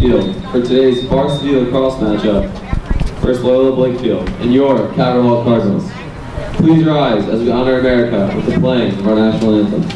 field for today's Varsity Lacrosse matchup versus Loyola Blakefield and your Cardinals. Please rise as we honor America with the playing of our national anthem.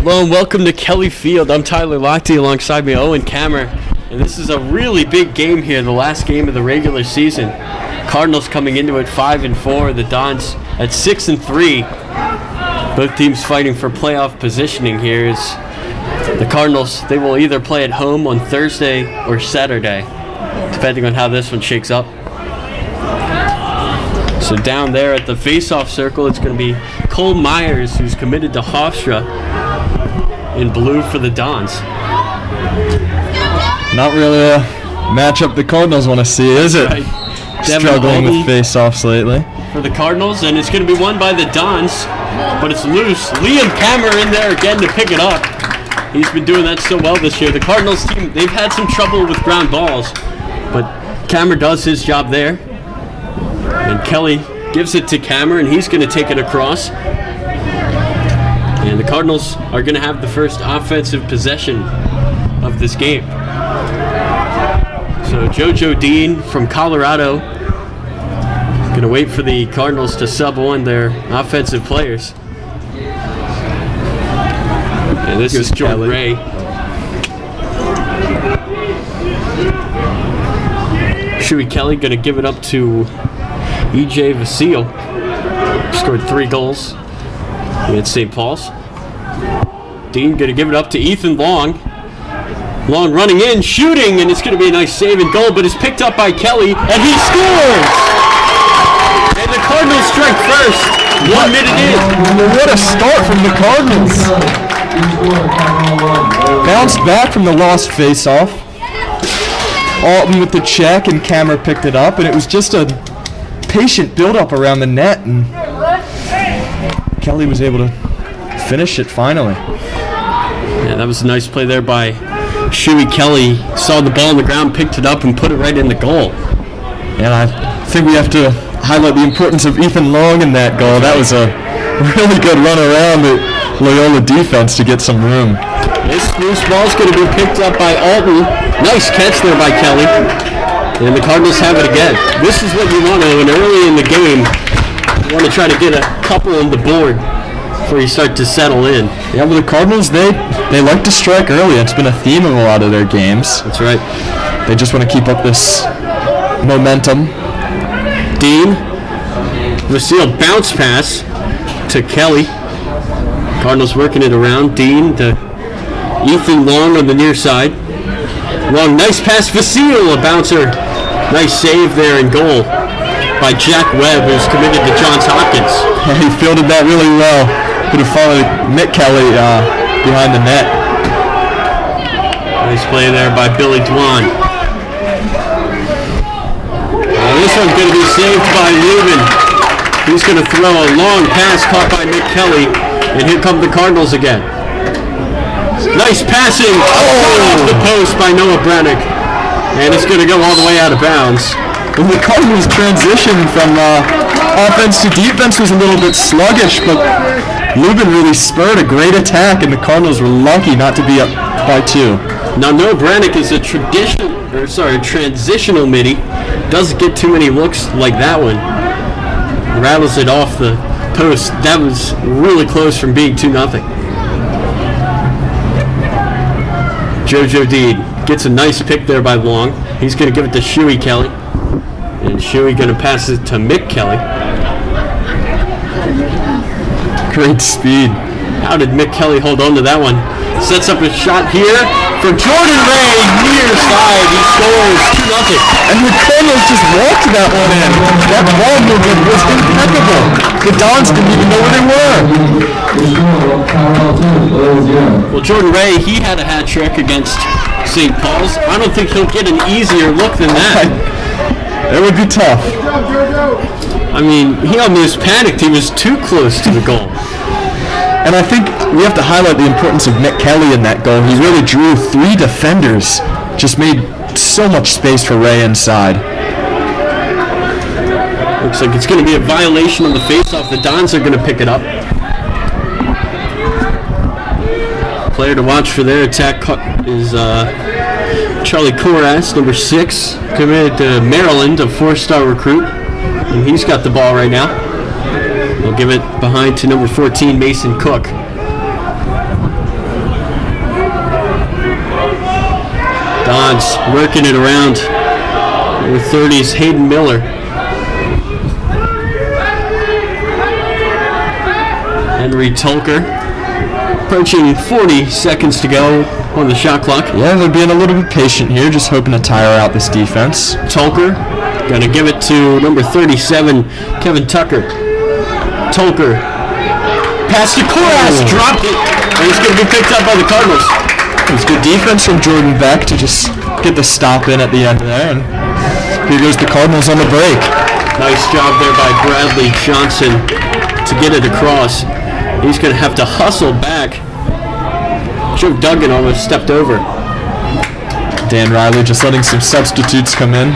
Hello and welcome to Kelly Field. I'm Tyler Lochte, alongside me Owen Kammer, and this is a really big game here, the last game of the regular season. Cardinals coming into it 5-4, the Dons at 6-3. Both teams fighting for playoff positioning here. Is the Cardinals, they will either play at home on Thursday or Saturday, depending on how this one shakes up. So down there at the face-off circle, it's going to be Cole Myers, who's committed to Hofstra, in blue for the Dons. Not really a matchup the Cardinals want to see, is it? Right. Struggling with face-offs lately. For the Cardinals, and it's going to be won by the Dons, but it's loose. Liam Kammer in there again to pick it up. He's been doing that so well this year. The Cardinals team, they've had some trouble with ground balls, but Kammer does his job there. And Kelly gives it to Kammer, and he's going to take it across. And the Cardinals are going to have the first offensive possession of this game. So JoJo Dean from Colorado going to wait for the Cardinals to sub on their offensive players. And this is Jordan Ray. Shuey Kelly going to give it up to E.J. Vasile. Scored 3 goals against St. Paul's. Dean going to give it up to Ethan Long. Long running in, shooting, and it's going to be a nice save and goal, but it's picked up by Kelly, and he scores! And the Cardinals strike first, 1 minute in. What a start from the Cardinals. Bounced back from the lost face-off. Alton with the check, and Kammer picked it up, and it was just a patient build-up around the net, and Kelly was able to finish it finally. Yeah, that was a nice play there by Shuey Kelly. Saw the ball on the ground, picked it up, and put it right in the goal. And I think we have to highlight the importance of Ethan Long in that goal. That was a really good run around the Loyola defense to get some room. This loose ball is going to be picked up by Alton. Nice catch there by Kelly. And the Cardinals have it again. This is what you want to do, and early in the game, you want to try to get a couple on the board before you start to settle in. Yeah, well, the Cardinals, they like to strike early. It's been a theme of a lot of their games. That's right. They just want to keep up this momentum. Dean, Vasile bounce pass to Kelly. Cardinals working it around. Dean to Ethan Long on the near side. Long, nice pass. Vasile, a bouncer. Nice save there in goal by Jack Webb, who's committed to Johns Hopkins. He fielded that really well. Could have followed Mick Kelly behind the net. Nice play there by Billy Dwan. This one's going to be saved by Lubin. He's going to throw a long pass caught by Mick Kelly, and here come the Cardinals again. Nice passing off the post by Noah Brannick, and it's going to go all the way out of bounds. Well, the Cardinals' transition from offense to defense was a little bit sluggish, but Lubin really spurred a great attack, and the Cardinals were lucky not to be up by 2. Now, Noah Brannick is a transitional midi. Doesn't get too many looks like that one. Rattles it off the post. That was really close from being 2-0. JoJo Dean gets a nice pick there by Long. He's going to give it to Shuey Kelly. And Shuey going to pass it to Mick Kelly. Great speed. How did Mick Kelly hold on to that one? Sets up a shot here for Jordan Ray, near side. He scores 2-0. And the Cardinals just walked that one in. That ball movement was impeccable. The Dons didn't even know where they were. Well, Jordan Ray, he had a hat trick against St. Paul's. I don't think he'll get an easier look than that. It would be tough. I mean, he almost panicked. He was too close to the goal. And I think we have to highlight the importance of Mick Kelly in that goal. He really drew 3 defenders. Just made so much space for Ray inside. Looks like it's going to be a violation of the faceoff. The Dons are going to pick it up. Player to watch for their attack is Charlie Koras, number 6, committed to Maryland, a 4-star recruit. And he's got the ball right now. They'll give it behind to number 14, Mason Cook. Dons working it around. Number 30's Hayden Miller. Henry Tolker. Approaching 40 seconds to go on the shot clock. Yeah, they're being a little bit patient here, just hoping to tire out this defense. Tolker going to give it to number 37, Kevin Tucker. Tolker. Pass to Koras. Dropped it. And it's going to be picked up by the Cardinals. It was good defense from Jordan Beck to just get the stop in at the end there. And here goes the Cardinals on the break. Nice job there by Bradley Johnson to get it across. He's going to have to hustle back. Joe Duggan almost stepped over. Dan Riley just letting some substitutes come in.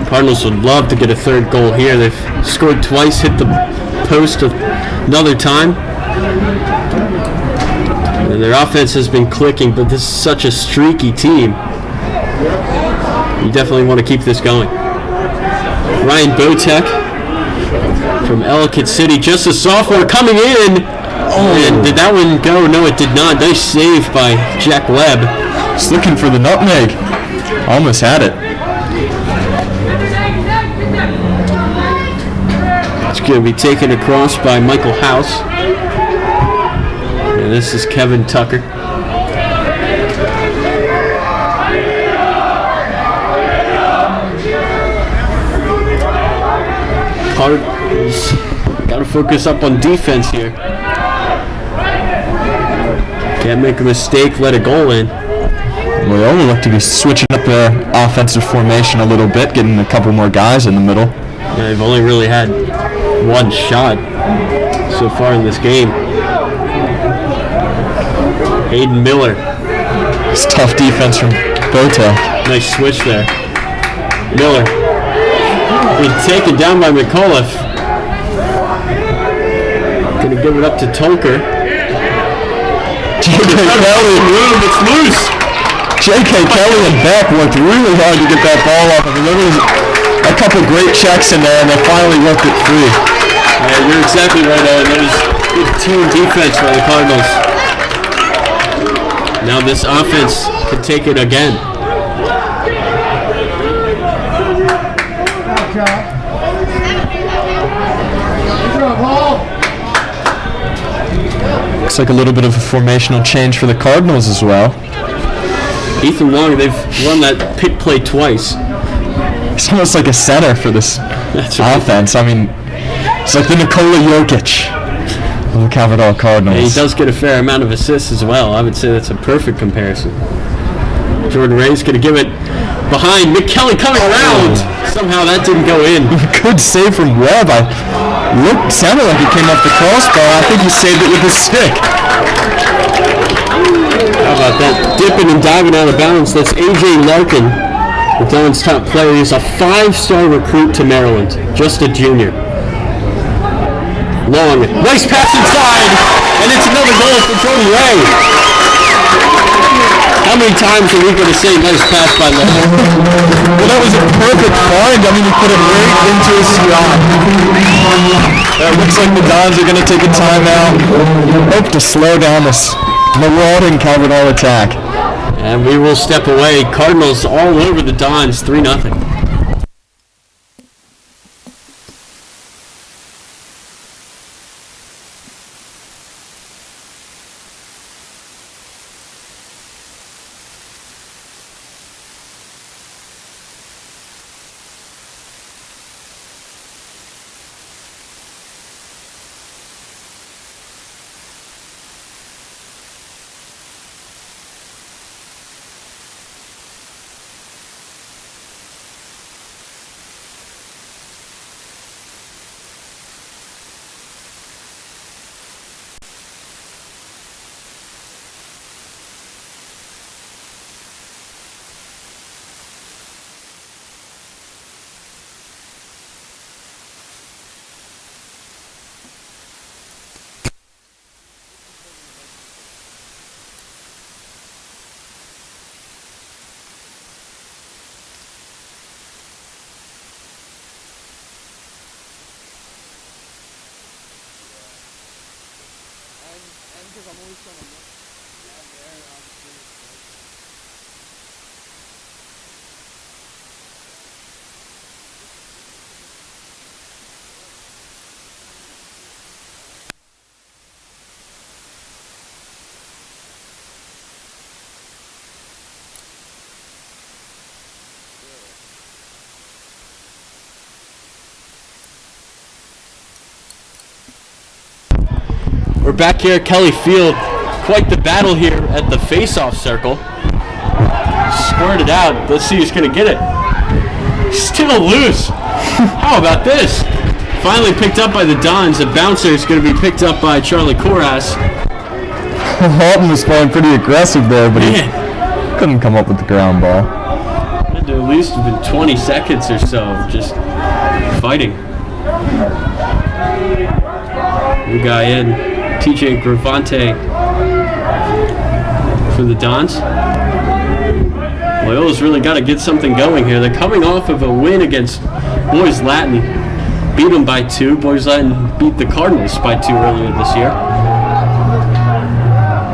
Cardinals would love to get a third goal here. They've scored twice, hit the post another time. And their offense has been clicking, but this is such a streaky team. You definitely want to keep this going. Ryan Botek from Ellicott City, just a sophomore, coming in. And did that one go? No, it did not. Nice save by Jack Webb. Just looking for the nutmeg. Almost had it. It's going to be taken across by Michael House. And this is Kevin Tucker. Cardinals got to focus up on defense here. Can't make a mistake, let a goal in. Loyola look to be switching up their offensive formation a little bit, getting a couple more guys in the middle. Yeah, they've only really had one shot so far in this game. Hayden Miller. It's tough defense from Botel. Nice switch there. Miller. Being taken down by McAuliffe. Gonna give it up to Tolker. JJ Kelly. It's loose. J.K. Kelly and Beck worked really hard to get that ball off of him. There was a couple great checks in there, and they finally worked it free. Yeah, you're exactly right, Owen. That was good team defense by the Cardinals. Now this offense can take it again. Looks like a little bit of a formational change for the Cardinals as well. Ethan Long, they've run that pick play twice. It's almost like a center for this That's right. offense. I mean, it's like the Nikola Jokic of the Cavalier Cardinals. And he does get a fair amount of assists as well. I would say that's a perfect comparison. Jordan Ray's going to give it behind. McKelly coming around. Somehow that didn't go in. Good save from Webb. Sounded like it came off the crossbar. I think he saved it with his stick. How about that? Dipping and diving out of bounds. That's A.J. Larkin, the Dons' top player. He's a 5-star recruit to Maryland. Just a junior. Long. Nice pass inside. And it's another goal for Jordan Ray. How many times are we going to say nice pass by Long? Well, that was a perfect find. I mean, he put it right into his slot. It looks like the Dons are going to take a timeout. Hope to slow down this marauding Cavalier attack. And we will step away. Cardinals all over the Dons, 3-0. We're back here at Kelly Field. Quite the battle here at the face-off circle. Squirted out. Let's see who's going to get it. Still loose. How about this? Finally picked up by the Dons. The bouncer is going to be picked up by Charlie Koras. Halton was playing pretty aggressive there, but he couldn't come up with the ground ball. Had to at least have been 20 seconds or so of just fighting. New guy in. TJ Gravante for the Dons. Loyola's really got to get something going here. They're coming off of a win against Boys Latin. Beat them by 2. Boys Latin beat the Cardinals by 2 earlier this year.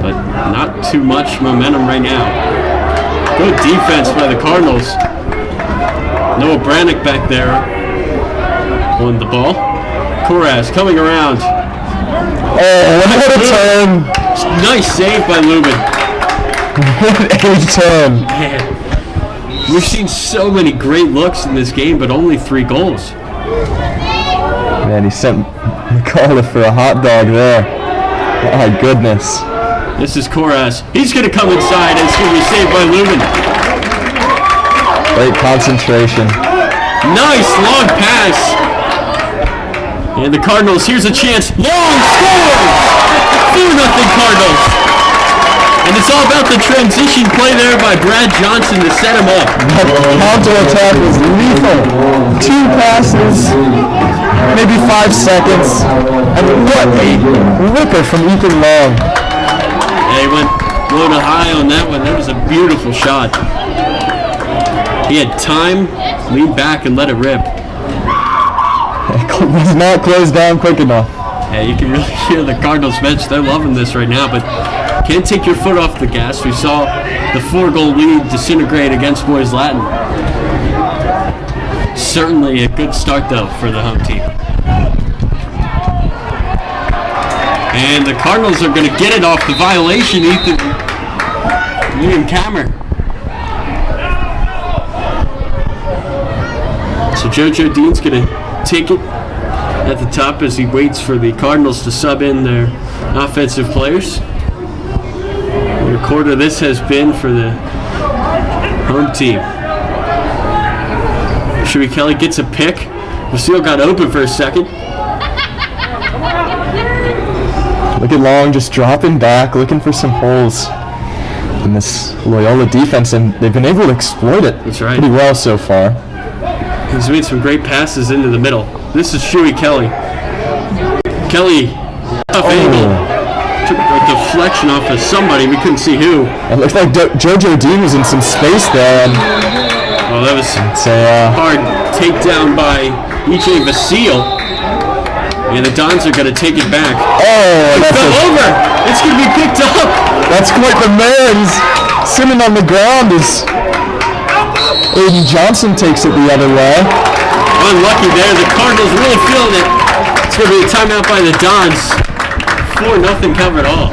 But not too much momentum right now. Good defense by the Cardinals. Noah Brannick back there on the ball. Koras coming around. Oh, what a turn! Nice save by Lubin. What a turn! Man, we've seen so many great looks in this game, but only 3 goals. Man, he sent McAuliffe for a hot dog there. My goodness. This is Koras. He's going to come inside, and it's going to be saved by Lubin. Great concentration. Nice long pass. And the Cardinals, here's a chance. Long scores! 4-0 Cardinals. And it's all about the transition play there by Brad Johnson to set him up. That counter-attack was lethal. 2 passes, maybe 5 seconds. And what a ripper from Ethan Long. Yeah, he went little high on that one. That was a beautiful shot. He had time, lean back, and let it rip. It was not closed down quick enough. Yeah, you can really hear the Cardinals bench. They're loving this right now, but can't take your foot off the gas. We saw the 4-goal lead disintegrate against Boys Latin. Certainly a good start, though, for the home team. And the Cardinals are going to get it off the violation, Ethan. Liam Kammer. So JoJo Dean's going to take it at the top as he waits for the Cardinals to sub in their offensive players. What a quarter this has been for the home team. Shuey Kelly gets a pick. Vasile got open for a second. Look at Long just dropping back, looking for some holes in this Loyola defense, and they've been able to exploit it pretty well so far. He's made some great passes into the middle. This is Shuey Kelly. Kelly, tough angle. Took a deflection off of somebody. We couldn't see who. It looks like JoJo Dean was in some space there. And that was a hard takedown by EJ Vasile. And the Dons are going to take it back. Oh, it fell over. It's going to be picked up. That's quite the man. He's sitting on the ground as Aiden Johnson takes it the other way. Unlucky there. The Cardinals really feeling it. It's going to be a timeout by the Dons. 4-0 covered all.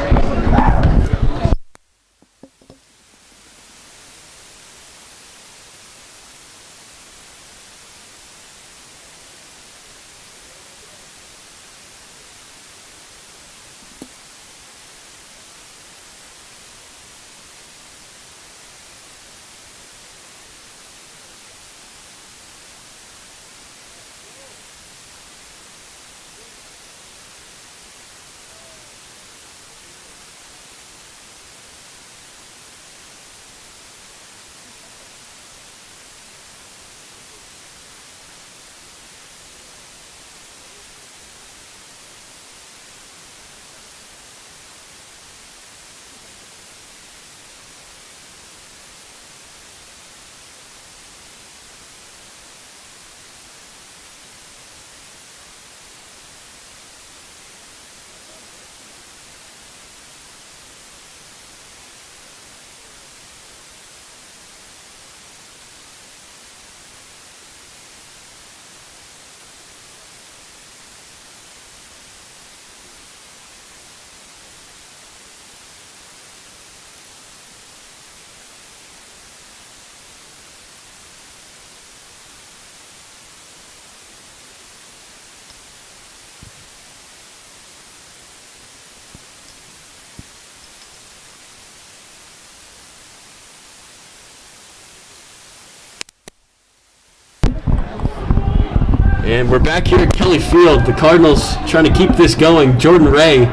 And we're back here at Kelly Field. The Cardinals trying to keep this going. Jordan Ray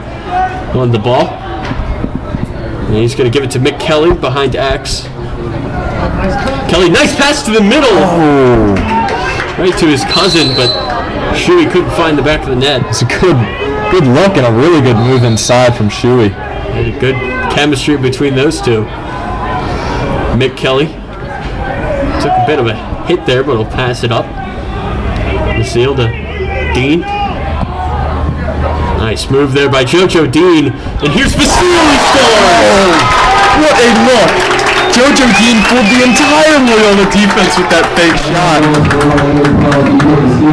on the ball. And he's going to give it to Mick Kelly behind Axe. Kelly, nice pass to the middle. Oh. Right to his cousin, but Shuey couldn't find the back of the net. It's a good look and a really good move inside from Shuey. And good chemistry between those two. Mick Kelly took a bit of a hit there, but he'll pass it up. Vasile to Dean. Nice move there by JoJo Dean. And here's Vasile scoring! What a look! JoJo Dean fooled the entire Loyola defense with that fake shot.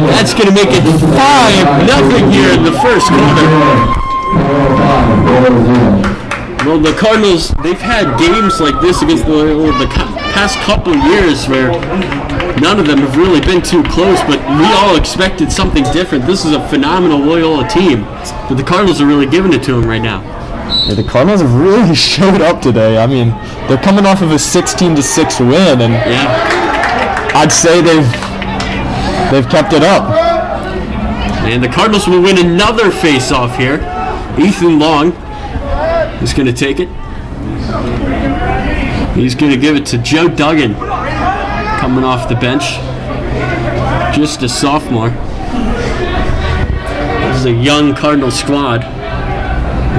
That's going to make it 5-0 here in the first quarter. Well, the Cardinals, they've had games like this against the past couple of years where none of them have really been too close, but we all expected something different. This is a phenomenal Loyola team, but the Cardinals are really giving it to them right now. Yeah, the Cardinals have really showed up today. I mean, they're coming off of a 16-6 win, and I'd say they've kept it up. And the Cardinals will win another face-off here. Ethan Long is going to take it. He's going to give it to Joe Duggan, coming off the bench. Just a sophomore. This is a young Cardinal squad.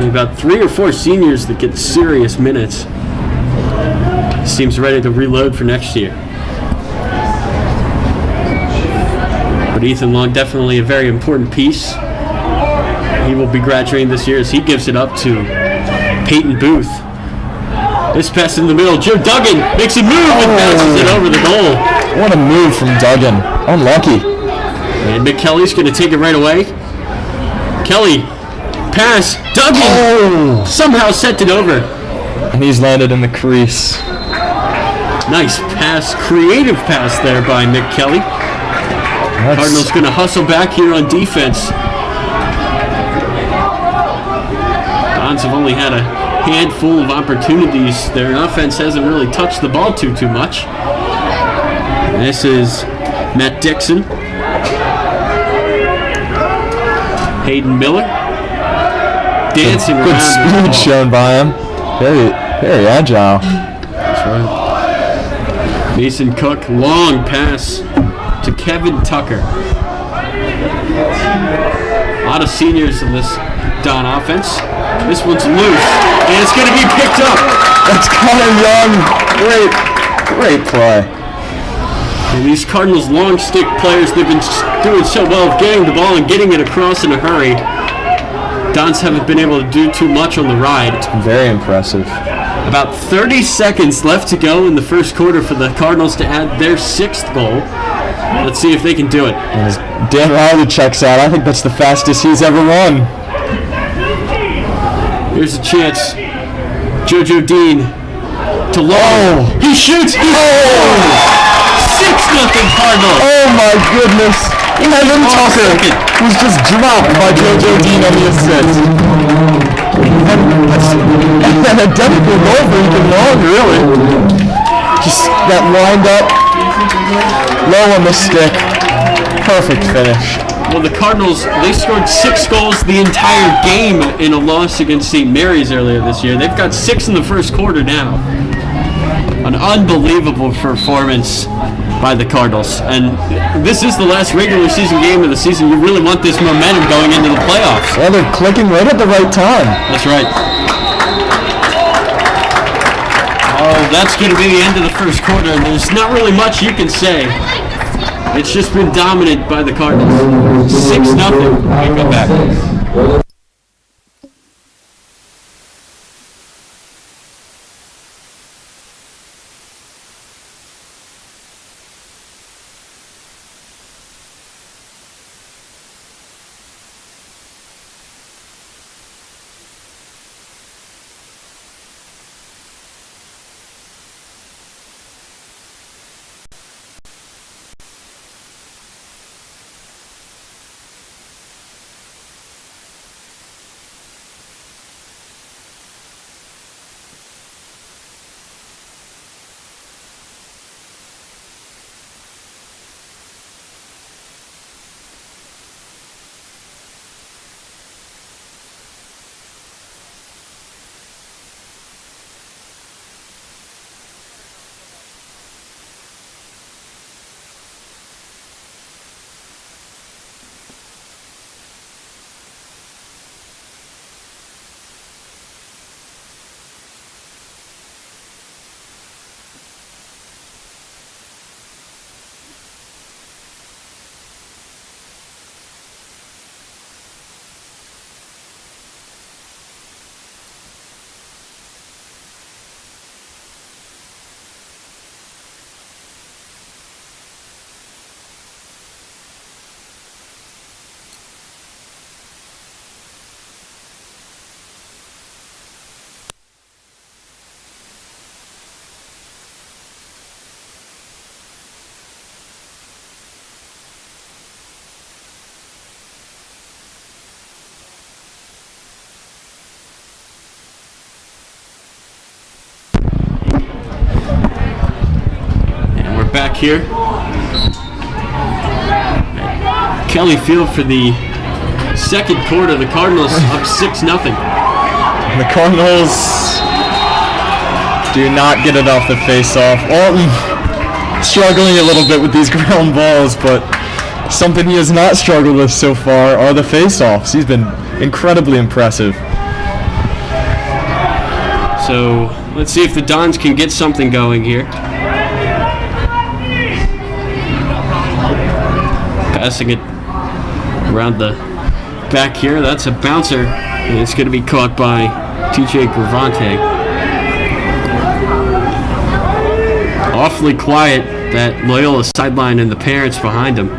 About 3 or 4 seniors that get serious minutes. Seems ready to reload for next year. But Ethan Long, definitely a very important piece. He will be graduating this year as he gives it up to Peyton Booth. This pass in the middle. Joe Duggan makes a move and bounces it over the goal. What a move from Duggan. Unlucky. And McKelly's going to take it right away. Kelly, pass. Duggan somehow sent it over. And he's landed in the crease. Nice pass. Creative pass there by Mick Kelly. Cardinals going to hustle back here on defense. Dons have only had a handful of opportunities. Their offense hasn't really touched the ball too much. This is Matt Dixon. Hayden Miller. Dancing around. Good speed shown by him. Very agile. That's right. Mason Cook, long pass to Kevin Tucker. A lot of seniors in this Don offense. This one's loose, and it's going to be picked up. That's Connor Young. Great play. And these Cardinals long stick players, they've been doing so well of getting the ball and getting it across in a hurry. Dons haven't been able to do too much on the ride. It's been very impressive. About 30 seconds left to go in the first quarter for the Cardinals to add their 6th goal. Let's see if they can do it. And as Dan Riley checks out, I think that's the fastest he's ever run. Here's a chance. JoJo Dean to Long. He shoots. He scores. 6-0 Cardinals. Oh my goodness. Kevin Tucker was just dropped by JoJo Dean on the assist. And that's an identical goal for Ethan Long, really. Just that lined up, low on the stick. Perfect finish. Well, the Cardinals, they scored 6 goals the entire game in a loss against St. Mary's earlier this year. They've got 6 in the first quarter now. An unbelievable performance by the Cardinals. And this is the last regular season game of the season. You really want this momentum going into the playoffs. Yeah, they're clicking right at the right time. That's right. Oh, that's going to be the end of the first quarter. And there's not really much you can say. It's just been dominated by the Cardinals. 6-0. We go back. Back here at Kelly Field for the second quarter. The Cardinals up 6-0. The Cardinals do not get it off the face-off. Alton struggling a little bit with these ground balls, but something he has not struggled with so far are the face-offs. He's been incredibly impressive. So let's see if the Dons can get something going here. Passing it around the back here. That's a bouncer. And it's going to be caught by TJ Gravante. Awfully quiet, that Loyola sideline and the parents behind him.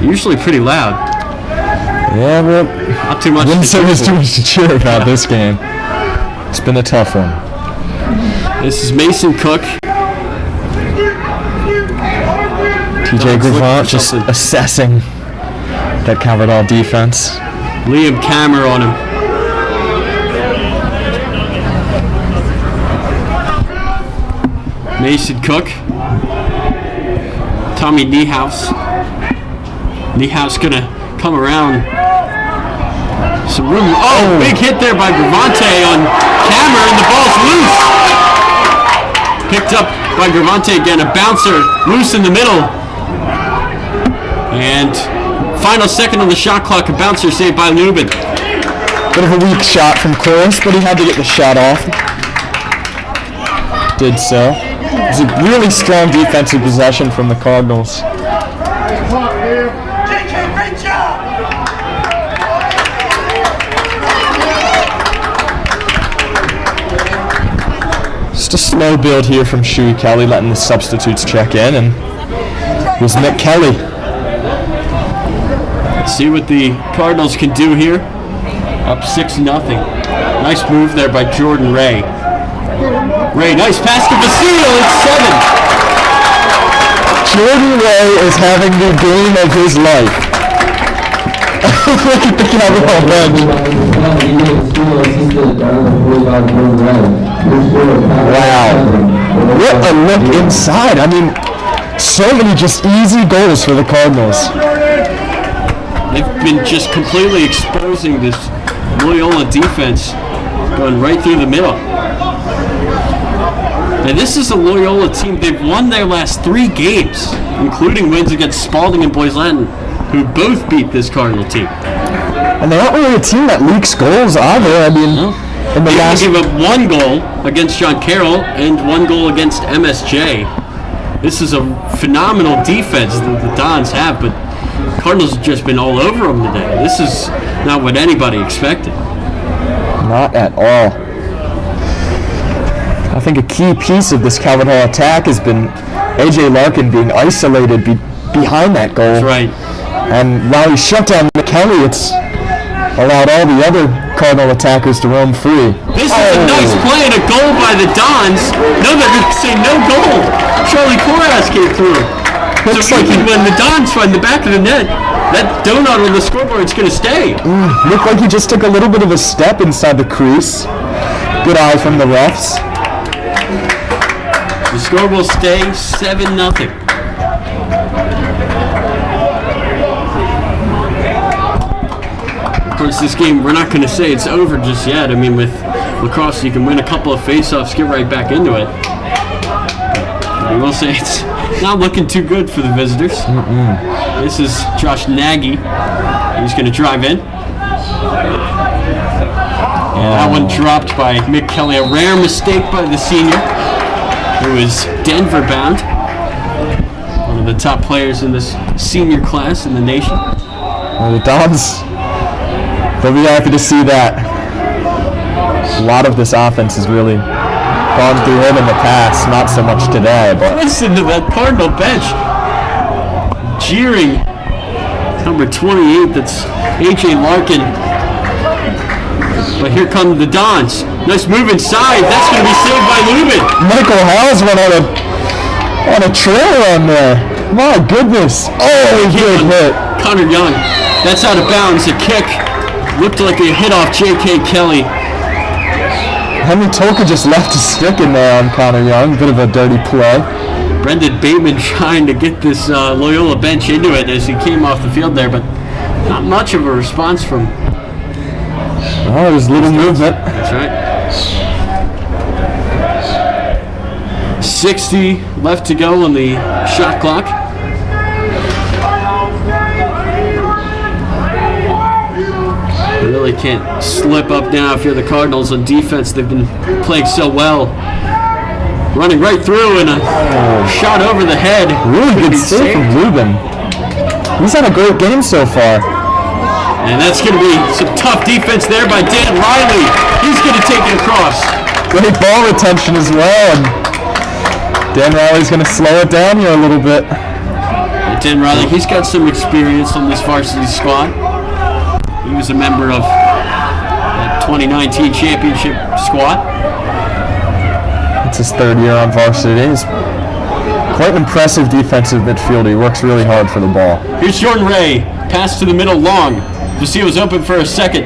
Usually pretty loud. Yeah, well, not too much. Wouldn't say there's too much to cheer about this game. It's been a tough one. This is Mason Cook. TJ Gravant just assessing that Cardinals defense. Liam Kammer on him. Mason Cook. Tommy Niehaus. Niehaus gonna come around. Some room. Oh, big hit there by Gravante on Kammer, and the ball's loose. Picked up by Gravante again. A bouncer loose in the middle. And final second on the shot clock. A bouncer saved by Lubin. Bit of a weak shot from close, but he had to get the shot off. Did so. It was a really strong defensive possession from the Cardinals. Just a slow build here from Shuey Kelly, letting the substitutes check in, and here's Nick Kelly. Let's see what the Cardinals can do here. Up 6-0. Nice move there by Jordan Ray. Ray, nice pass to Basile. It's 7. Jordan Ray is having the game of his life. Look at the Cardinals bench. Wow. What a look inside. I mean, so many just easy goals for the Cardinals. They've been just completely exposing this Loyola defense, going right through the middle. And this is a Loyola team. They've won their last 3 games, including wins against Spalding and Boys Latin, who both beat this Cardinal team. And they're not really a team that leaks goals either. I mean, in the last... They gave up 1 goal against John Carroll and 1 goal against MSJ. This is a phenomenal defense that the Dons have, but Cardinals have just been all over them today. This is not what anybody expected. Not at all. I think a key piece of this Cardinal attack has been A.J. Larkin being isolated behind that goal. That's right. And while he shut down McKelly, it's allowed all the other Cardinal attackers to roam free. This is a nice play and a goal by the Dons. No, they're going to say no goal. Charlie Porras came through. Looks So like even when the Dons find the back of the net, that donut on the scoreboard is going to stay. Looked like he just took a little bit of a step inside the crease. Good eye from the refs. The score will stay 7-0. Of course, this game, we're not going to say it's over just yet. I mean, with Lacrosse, you can win a couple of face-offs, get right back into it. We will say it's not looking too good for the visitors. This is Josh Nagy. He's going to drive in. And that one dropped by Mick Kelly. A rare mistake by the senior, who is Denver bound. One of the top players in this senior class in the nation. Well, the Dons, they'll be happy to see that. A lot of this offense has really gone through him in the past, not so much today, but... Listen to that Cardinal bench. Jeering. Number 28, that's A.J. Larkin. But here come the Dons. Nice move inside. That's going to be saved by Lubin. Michael Howes went on a trail run there. My goodness. Oh, good hit. Connor Young. That's out of bounds. A kick. Looked like a hit off J.K. Kelly. Henry Tolka just left his stick in there on Connor Young. Bit of a dirty play. Brendan Bateman trying to get this Loyola bench into it as he came off the field there, but not much of a response from... Oh, there's little movement. That's right. 60 left to go on the shot clock. really can't slip up now if you're the Cardinals on defense. They've been playing so well. Running right through and a shot over the head. Really good save from Lubin. He's had a great game so far. And that's going to be some tough defense there by Dan Riley. He's going to take it across. Great ball retention as well. And Dan Riley's going to slow it down here a little bit. And Dan Riley, he's got some experience on this varsity squad. He was a member of the 2019 championship squad. It's his third year on varsity. He's quite an impressive defensive midfielder. He works really hard for the ball. Here's Jordan Ray. Pass to the middle long. Vasil's open for a second.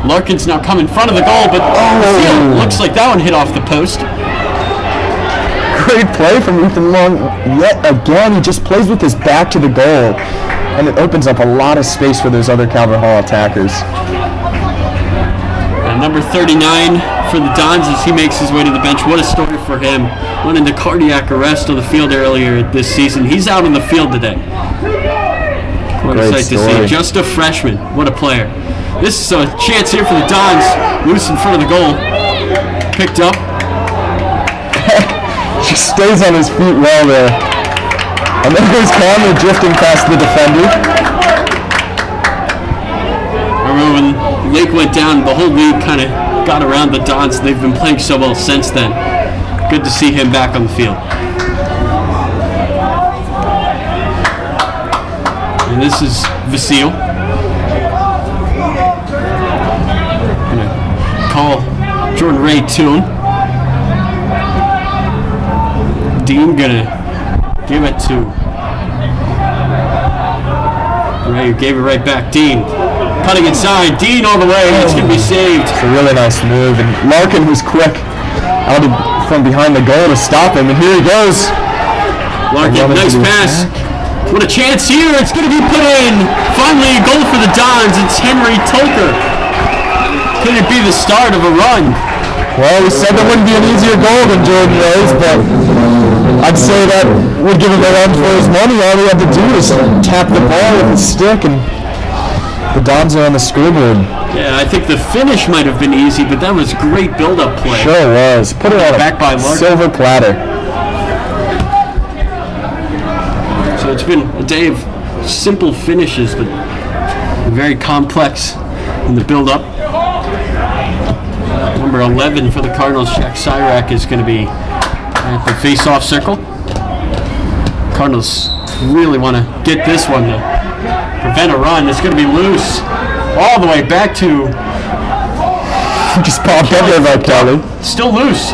Larkin's now come in front of the goal, but Vasil looks like that one hit off the post. Great play from Ethan Long. Yet again, he just plays with his back to the goal, and it opens up a lot of space for those other Calvert Hall attackers. And number 39 for the Dons as he makes his way to the bench. What a story for him. Went into cardiac arrest on the field earlier this season. He's out on the field today. What a sight to see. Just a freshman. What a player. This is a chance here for the Dons. Loose in front of the goal. Picked up. Just stays on his feet well there. And then goes Conley drifting past the defender. Remember when Lake went down, the whole league kind of got around the Dons. They've been playing so well since then. Good to see him back on the field. And this is Vasil. Gonna call Jordan Ray to him. Dean gonna give it to Ray, who gave it right back. Dean cutting inside. Dean all the way. It's gonna be saved. It's a really nice move, and Larkin was quick out from behind the goal to stop him, and here he goes. Larkin, nice pass. What a chance here. It's going to be put in. Finally, a goal for the Dons. It's Henry Tolker. Could it be the start of a run? Well, we said there wouldn't be an easier goal than Jordan Ray's, but I'd say that would give him a run for his money. All he had to do was tap the ball with his stick, and the Dons are on the scoreboard. Yeah, I think the finish might have been easy, but that was great build-up play. Sure was. Put it on back by Larkin. Silver platter. So it's been a day of simple finishes, but very complex in the build-up. Number 11 for the Cardinals, Jack Syrak, is going to be at the face-off circle. Cardinals really want to get this one to prevent a run. It's going to be loose all the way back to... Just popped up there by Kelly. Still loose.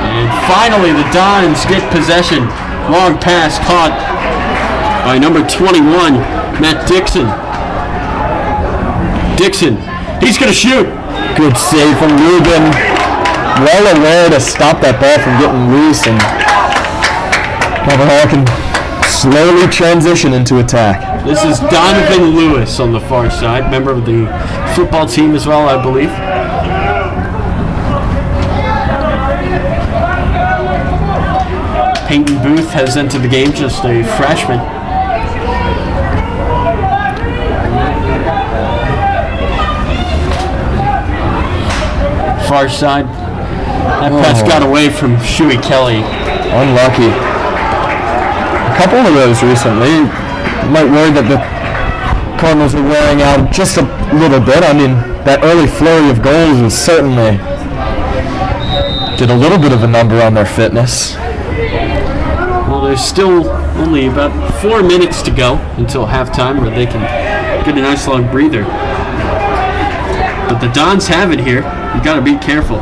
And finally, the Dons get possession. Long pass caught by number 21, Matt Dixon. Dixon, he's going to shoot. Good save from Ruben. Well aware to stop that ball from getting loose, and Calvert Hall can slowly transition into attack. This is Donovan Lewis on the far side, member of the football team as well, I believe. Peyton Booth has entered the game, just a freshman. Far side. That pass got away from Shuey Kelly. Unlucky. A couple of those recently. You might worry that the Cardinals are wearing out just a little bit. I mean, that early flurry of goals was certainly did a little bit of a number on their fitness. Well, there's still only about 4 minutes to go until halftime where they can get a nice long breather. But the Dons have it here. You got to be careful.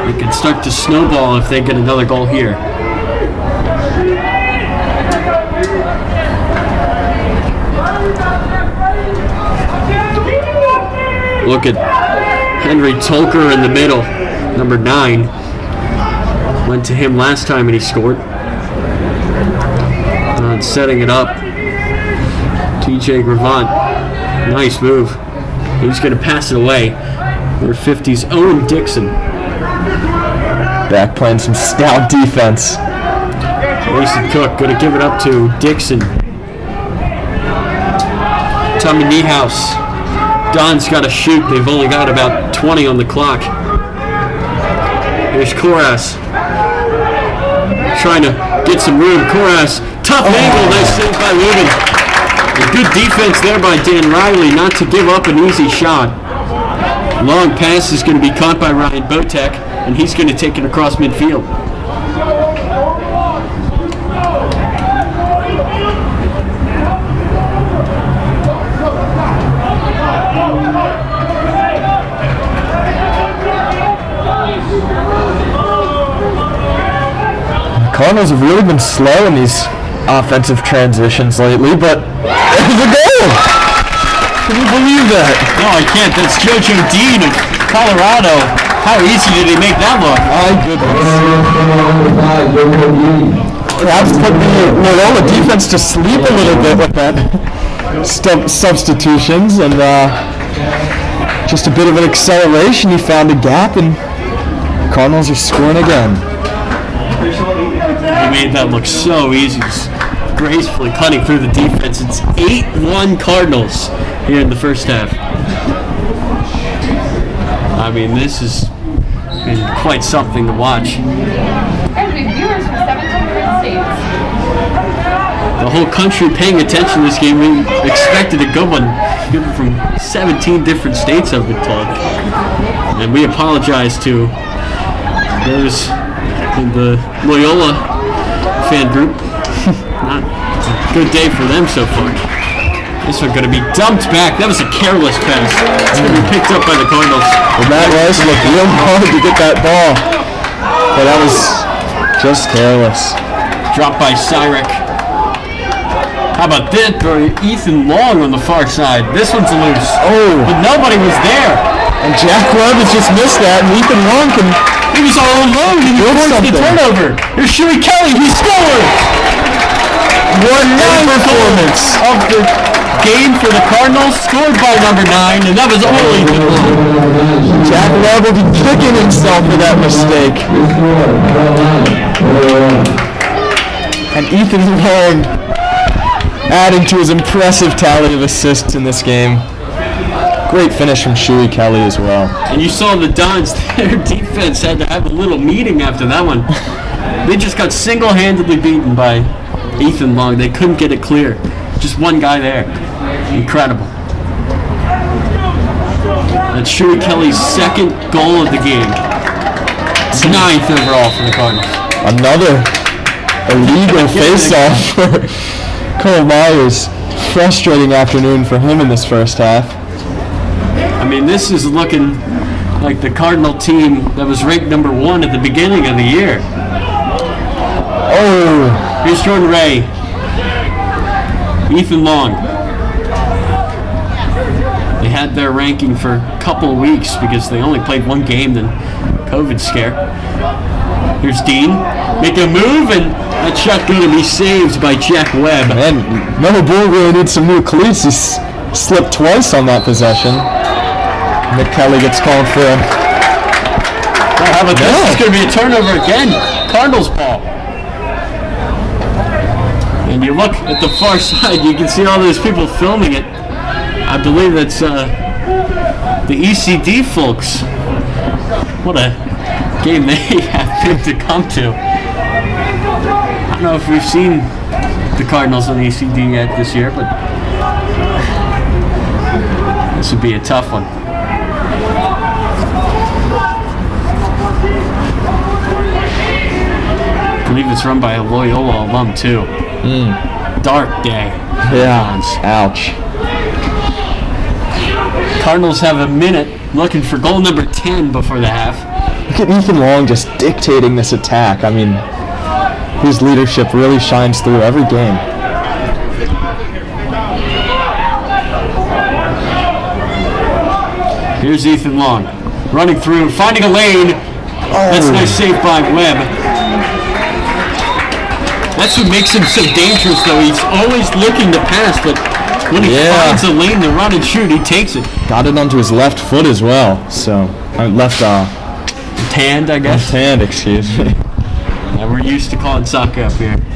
It can start to snowball if they get another goal here. Look at Henry Tolker in the middle, number 9. Went to him last time and he scored. Setting it up. TJ Gravant. Nice move. He's going to pass it away. Number 50's Owen Dixon. Back playing some stout defense. Mason Cook going to give it up to Dixon. Tommy Niehaus. Don's got to shoot. They've only got about 20 on the clock. Here's Koras. Trying to get some room. Koras, tough angle. Nice save by Lubin. A good defense there by Dan Riley not to give up an easy shot. Long pass is going to be caught by Ryan Botek, and he's going to take it across midfield. Cardinals have really been slow in these offensive transitions lately, but there's a goal! Can you believe that? No, I can't. That's JoJo Dean of Colorado. How easy did he make that look? My goodness. Perhaps put the Loyola defense to sleep a little bit with that substitutions, and just a bit of an acceleration. He found a gap, and Cardinals are scoring again. He made that look so easy, just gracefully cutting through the defense. It's 8-1 Cardinals here in the first half. I mean, this has been quite something to watch. The whole country paying attention to this game. We expected a good one. People from 17 different states have been told. And we apologize to those in the Loyola fan group. Not a good day for them so far. This one's going to be dumped back. That was a careless pass. It's going to be picked up by the Cardinals. Well, Matt Rice looked real hard to get that ball, but that was just careless. Dropped by Cyrek. How about this for Ethan Long on the far side? This one's loose. Oh. But nobody was there. And Jack Webb has just missed that, and Ethan Long can... He was all alone, and he forced the turnover. Here's Shuey Kelly, he scored! What a performance of the game for the Cardinals, scored by number 9, and that was only Ethan Long. Jack Webb will be kicking himself for that mistake. And Ethan Long adding to his impressive tally of assists in this game. Great finish from Shuey Kelly as well. And you saw the Dons, their defense had to have a little meeting after that one. They just got single-handedly beaten by Ethan Long. They couldn't get it clear. Just one guy there. Incredible. That's Shuey Kelly's second goal of the game. 9th overall for the Cardinals. Another illegal face-off for Cole Myers. Frustrating afternoon for him in this first half. I mean, this is looking like the Cardinal team that was ranked number 1 at the beginning of the year. Oh! Here's Jordan Ray. Ethan Long. They had their ranking for a couple of weeks because they only played one game, then COVID scare. Here's Dean. Make a move, and that shot going to be saved by Jack Webb. Man, Melo Bull really needs some new cleats. He slipped twice on that possession. Nick Kelly gets called for him. Well, how about this? It's going to be a turnover again. Cardinals ball. And you look at the far side, you can see all those people filming it. I believe that's the ECD folks. What a game they have picked to come to. I don't know if we've seen the Cardinals on ECD yet this year, but this would be a tough one. I believe it's run by a Loyola alum too. Dark day. Yeah. Ouch. Cardinals have a minute looking for goal number 10 before the half. Look at Ethan Long just dictating this attack. I mean, his leadership really shines through every game. Here's Ethan Long running through, finding a lane. That's a nice save by Webb. That's what makes him so dangerous, though. He's always looking to pass, but when he finds a lane to run and shoot, he takes it. Got it onto his left foot as well. So, left hand, I guess. Left hand, excuse me. Yeah, we're used to calling soccer up here. And 1-0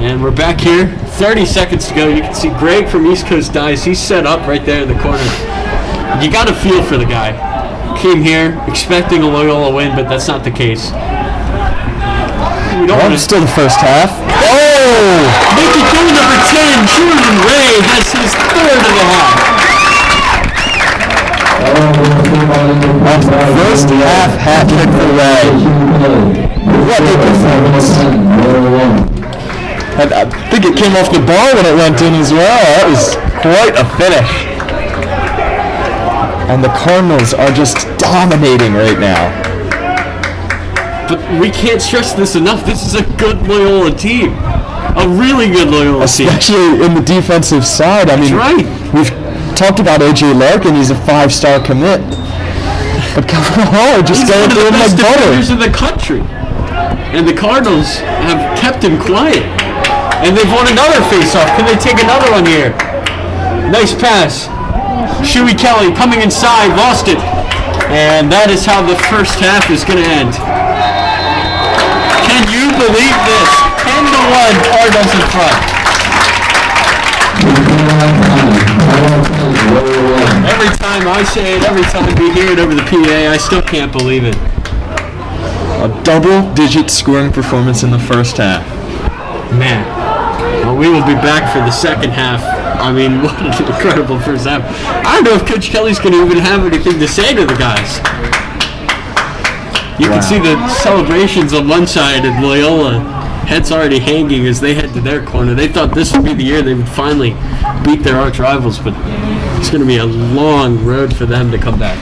And we're back here, 30 seconds to go. You can see Greg from East Coast Dice. He's set up right there in the corner. You got to feel for the guy. Came here expecting a Loyola win, but that's not the case. We don't want to... Still the first half. Oh! Making goal number 10, Jordan Ray has his third of the half. First half hat trick for Ray. What a performance. And I think it came off the bar when it went in as well. That was quite a finish. And the Cardinals are just dominating right now. But we can't stress this enough. This is a good Loyola team. A really good Loyola team. Especially in the defensive side. I mean, That's right. We've talked about A.J. Larkin. He's a 5-star commit. But Cavallo just going through him like butter. He's one of the best defenders in the country. And the Cardinals have kept him quiet. And they've won another face-off. Can they take another one here? Nice pass. Shuey Kelly coming inside, lost it. And that is how the first half is going to end. Can you believe this? 10-1 Cardinals in front. Every time I say it, every time we hear it over the PA, I still can't believe it. A double-digit scoring performance in the first half. Man. Well, we will be back for the second half. I mean, what an incredible first half. I don't know if Coach Kelly's going to even have anything to say to the guys. You can see the celebrations on one side and Loyola. Heads already hanging as they head to their corner. They thought this would be the year they would finally beat their arch rivals, but it's going to be a long road for them to come back.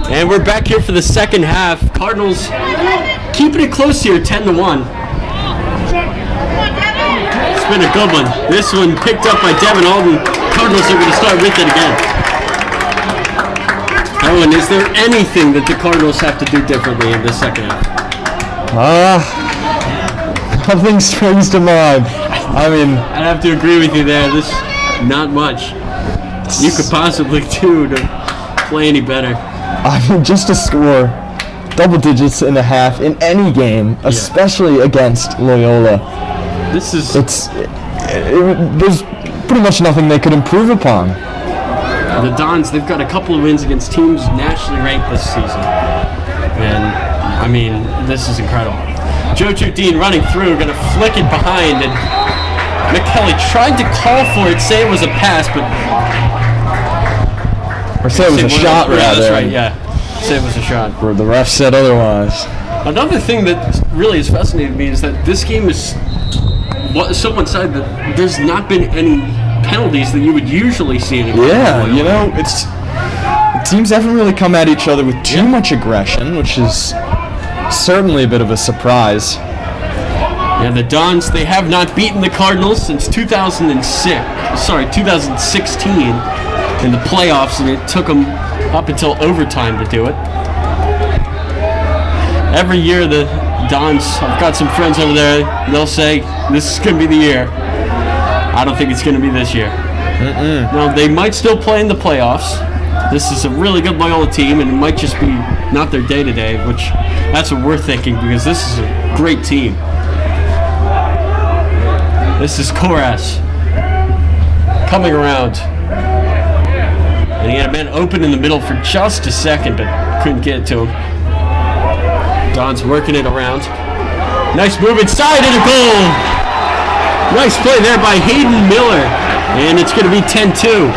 And we're back here for the second half. Cardinals keeping it close here, 10-1. It's been a good one. This one picked up by Devin Alden. Cardinals are going to start with it again. Owen, is there anything that the Cardinals have to do differently in the second half? Nothing springs to mind. I mean, I'd have to agree with you there. This not much you could possibly do to play any better. I mean, just to score double digits in a half in any game, especially against Loyola. There's pretty much nothing they could improve upon. The Dons, they've got a couple of wins against teams nationally ranked this season. And, I mean, this is incredible. Jojo Dean running through, going to flick it behind, and McKelly tried to call for it, say it was a pass, but... Or say it was a shot, rather. Yeah, that's right, yeah. Say it was a shot. Where the ref said otherwise. Another thing that really has fascinated me is that this game is so one-sided that there's not been any penalties that you would usually see in a game. Yeah, you know, the teams haven't really come at each other with too much aggression, which is certainly a bit of a surprise. Yeah, the Dons, they have not beaten the Cardinals since 2016 in the playoffs, and it took them up until overtime to do it. Every year the Dons, I've got some friends over there, they'll say, this is going to be the year. I don't think it's going to be this year. Now, they might still play in the playoffs. This is a really good Loyola team, and it might just be not their day-to-day, which that's what we're thinking, because this is a great team. This is Koras coming around. And he had a man open in the middle for just a second, but couldn't get to him. Don's working it around. Nice move inside and a goal! Nice play there by Hayden Miller. And it's going to be 10-2.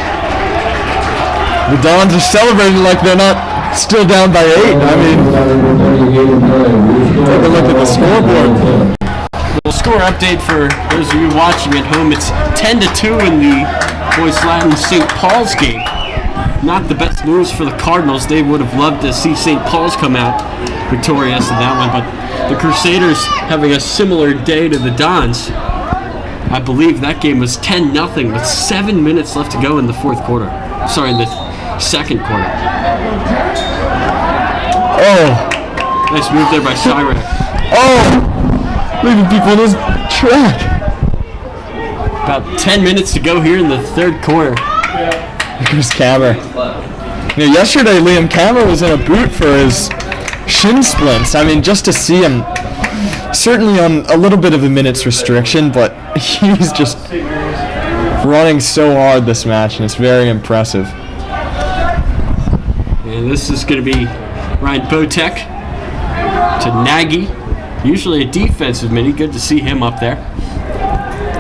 The Dons are celebrating like they're not still down by 8. I mean, take a look at the scoreboard. The score update for those of you watching at home, it's 10-2 in the Boys Latin St. Paul's game. Not the best news for the Cardinals. They would have loved to see St. Paul's come out victorious in that one, but the Crusaders having a similar day to the Dons. I believe that game was 10-0 with 7 minutes left to go in the fourth quarter. Sorry, in the second quarter. Oh. Nice move there by Cyrac. Oh! Leaving people in his track. About 10 minutes to go here in the third quarter. Here's Kammer. You know, yesterday Liam Kammer was in a boot for his shin splints. I mean, just to see him, certainly on a little bit of a minutes restriction, but he's just running so hard this match, and it's very impressive. And this is going to be Ryan Botek to Nagy. Usually a defensive mini. Good to see him up there.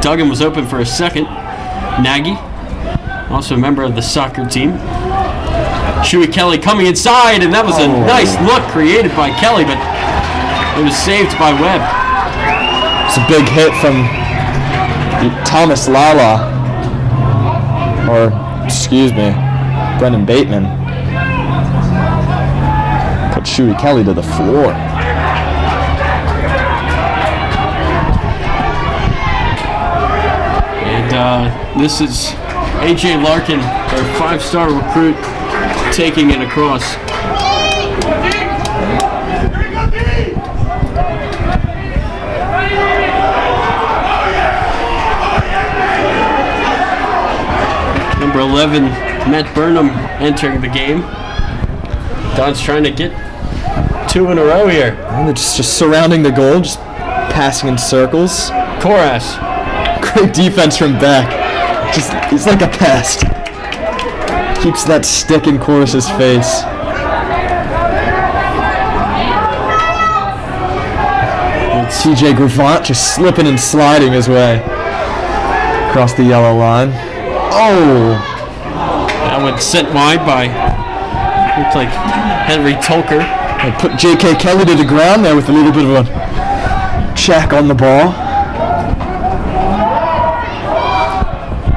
Duggan was open for a second. Nagy, also a member of the soccer team. Shuey Kelly coming inside, and that was a nice look created by Kelly, but it was saved by Webb. It's a big hit from Thomas Lala, or excuse me, Brendan Bateman. Put Shuey Kelly to the floor. And this is A.J. Larkin, their 5-star recruit, taking it across. Number 11, Matt Burnham entering the game. Don's trying to get 2 in a row here. And they're just surrounding the goal, just passing in circles. Koras. Great defense from Beck. He's like a pest. Keeps that stick in Corus's face. And TJ Gravant just slipping and sliding his way across the yellow line. Oh! That one sent wide by, looks like Henry Tolker. They put J.K. Kelly to the ground there with a little bit of a check on the ball.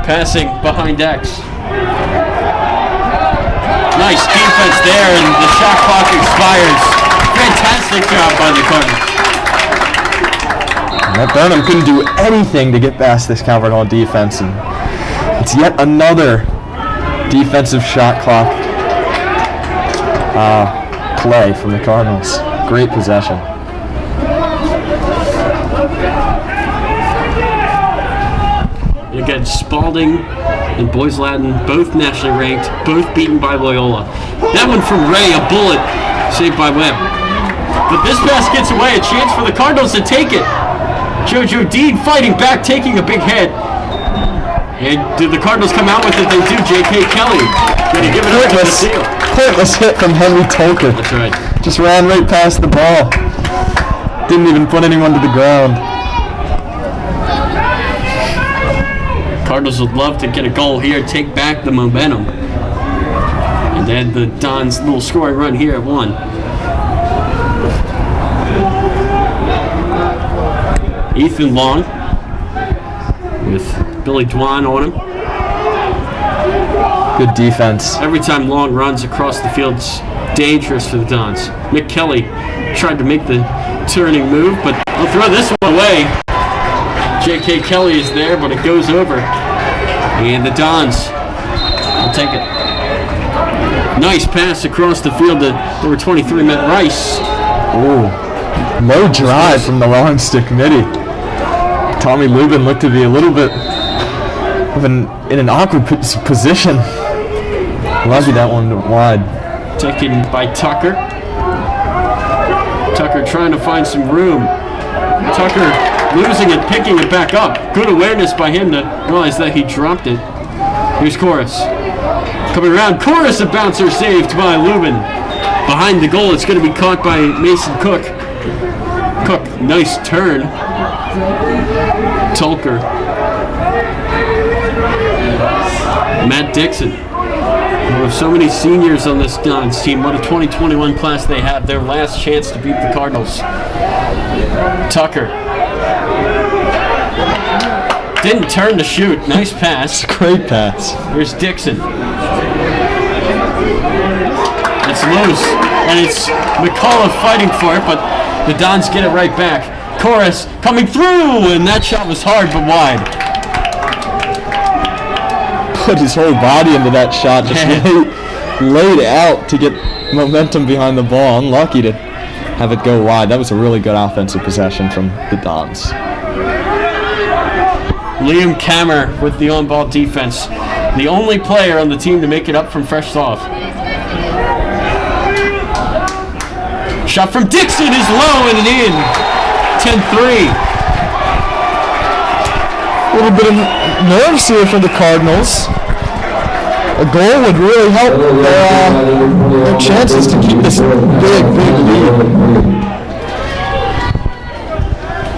Passing behind X. Nice defense there, and the shot clock expires. Fantastic job by the Cardinals. Matt Burnham couldn't do anything to get past this Calvert Hall defense, and it's yet another defensive shot clock play from the Cardinals. Great possession. And again, Spalding and Boys Latin, both nationally ranked, both beaten by Loyola. That one from Ray, a bullet, saved by Webb. But this pass gets away, a chance for the Cardinals to take it. Jojo Dean fighting back, taking a big hit. And did the Cardinals come out with it? They do. J.K. Kelly gonna give it up to the seal. Pointless hit from Henry Tolker. That's right. Just ran right past the ball. Didn't even put anyone to the ground. Cardinals would love to get a goal here, take back the momentum. And then the Don's little scoring run here at 1. Ethan Long with Billy Dwan on him. Good defense. Every time Long runs across the field, it's dangerous for the Dons. Mick Kelly tried to make the turning move, but he'll throw this one away. J.K. Kelly is there, but it goes over. And the Dons will take it. Nice pass across the field to number 23, Matt Rice. Ooh. Low drive from the long stick midi. Tommy Lubin looked to be a little bit in an awkward position. Lucky that one wide. Taken by Tucker. Tucker trying to find some room. Tucker losing it, picking it back up. Good awareness by him to realize that he dropped it. Here's Chorus. Coming around, Chorus, a bouncer saved by Lubin. Behind the goal, it's going to be caught by Mason Cook. Cook, nice turn. Tolker. Matt Dixon. We have so many seniors on this Dons team. What a 2021 class they have. Their last chance to beat the Cardinals. Tucker. Didn't turn to shoot. Nice pass. Great pass. Here's Dixon. It's loose. And it's McCullough fighting for it, but the Dons get it right back. Chorus coming through, and that shot was hard but wide. Put his whole body into that shot, just laid out to get momentum behind the ball. Unlucky to have it go wide. That was a really good offensive possession from the Dons. Liam Kammer with the on-ball defense. The only player on the team to make it up from fresh off. Shot from Dixon is low and in. 10-3. A little bit of nerves here for the Cardinals. A goal would really help their chances to keep this big lead.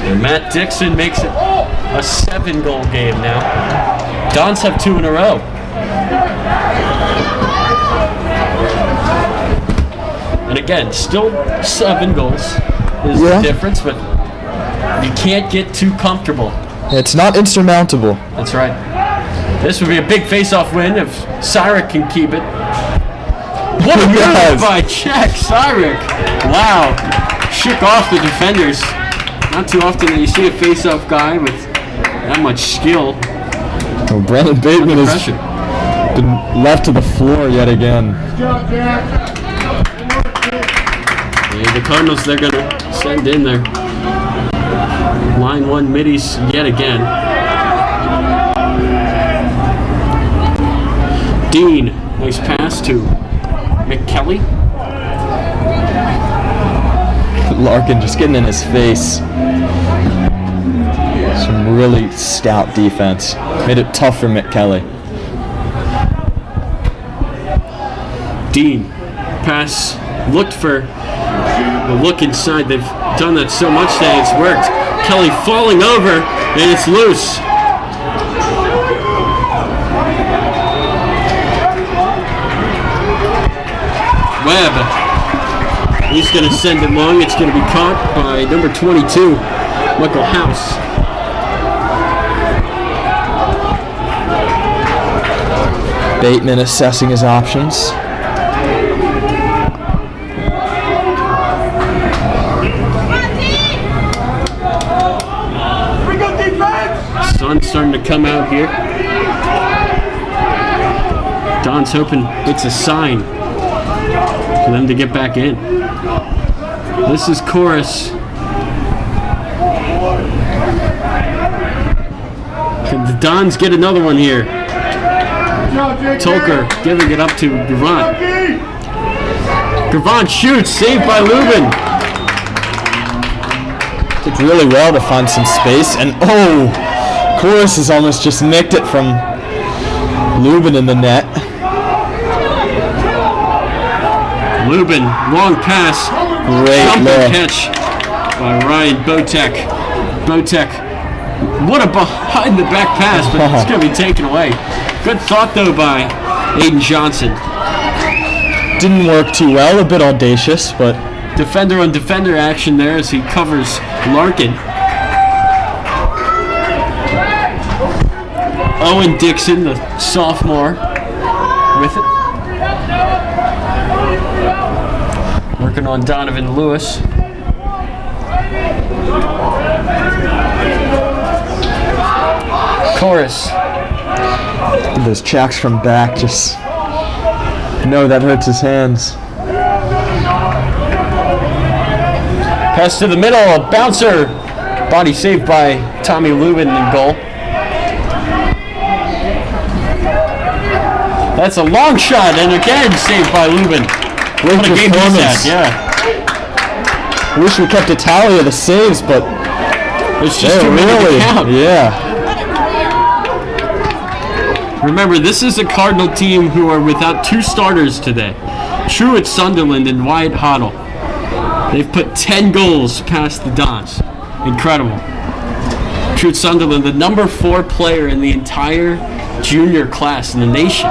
And Matt Dixon makes it a 7-goal game now. Dons have 2 in a row. And again, still 7 goals is the difference, but you can't get too comfortable. It's not insurmountable. That's right. This would be a big face-off win if Cyric can keep it. What a move by Jack Cyric. Wow. Shook off the defenders. Not too often that you see a face-off guy with that much skill. Oh, Brandon Bateman has been left to the floor yet again. Yeah, the Cardinals, they're going to send in their line 1 middies yet again. Dean, nice pass to McKelly. Larkin just getting in his face. Some really stout defense. Made it tough for McKelly. Dean, pass, looked for the look inside. They've done that so much that it's worked. Kelly falling over, and it's loose. Webb. He's going to send it long. It's going to be caught by number 22, Michael House. Bateman assessing his options. starting to come out here. Don's hoping it's a sign for them to get back in. This is chorus. Can the Dons get another one here? Tolker giving it up to Gravant. Gravant shoots, saved by Lubin. Did really well to find some space, and Chorus has almost just nicked it from Lubin in the net. Lubin, long pass. Great Jumping catch by Ryan Botek. Botek, what a behind the back pass, but it's going to be taken away. Good thought though by Aiden Johnson. Didn't work too well, a bit audacious, but Defender on defender action there as he covers Larkin. Owen Dixon, the sophomore, with it. Working on Donovan Lewis. Chorus. those checks from back just that hurts his hands. Pass to the middle, a bouncer. Body saved by Tommy Lubin in goal. That's a long shot, and again saved by Lubin. Great What a game he's performance. had, yeah. Wish we kept a tally of the saves, but It's just too many to count. yeah. Remember, this is a Cardinal team who are without two starters today. Truett Sunderland and Wyatt Hoddle. They've put 10 goals past the Dons. Incredible. Truett Sunderland, the number 4 player in the entire junior class in the nation.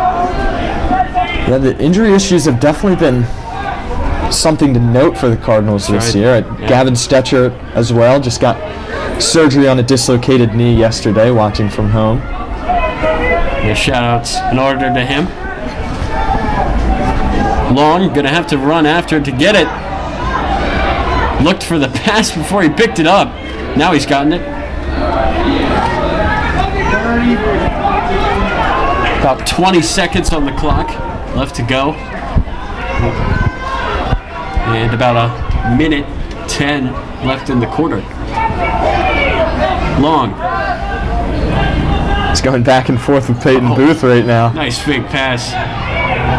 Yeah, the injury issues have definitely been something to note for the Cardinals this right. year. Yeah. Gavin Stetcher as well just got surgery on a dislocated knee yesterday, watching from home. Yeah, shout-outs in order to him. Long, gonna have to run after it to get it. Looked for the pass before he picked it up. Now he's gotten it. About 20 seconds on the clock left to go. And about a minute 10 left in the quarter. Long. He's going back and forth with Peyton Booth right now. Nice fake pass.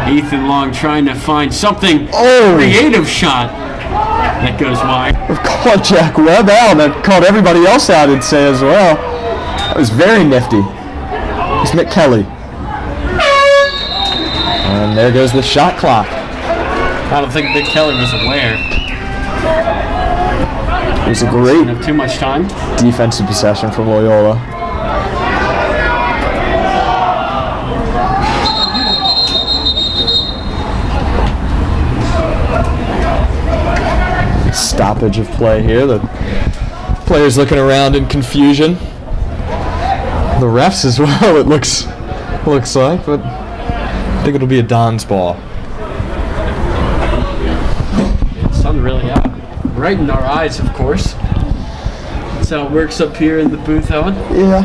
Ethan Long trying to find something. Oh! Creative shot. That goes wide. Caught Jack Webb out. That caught everybody else out, I'd say, as well. That was very nifty. It's Mick Kelly. And there goes the shot clock. I don't think Mick Kelly was aware. It was a Didn't great have too much time. defensive possession from Loyola. Stoppage of play here. The players looking around in confusion. The refs as well, it looks like, but I think it'll be a Don's ball. Sun really out. Right in our eyes, of course. That's how it works up here in the booth, Owen. Yeah.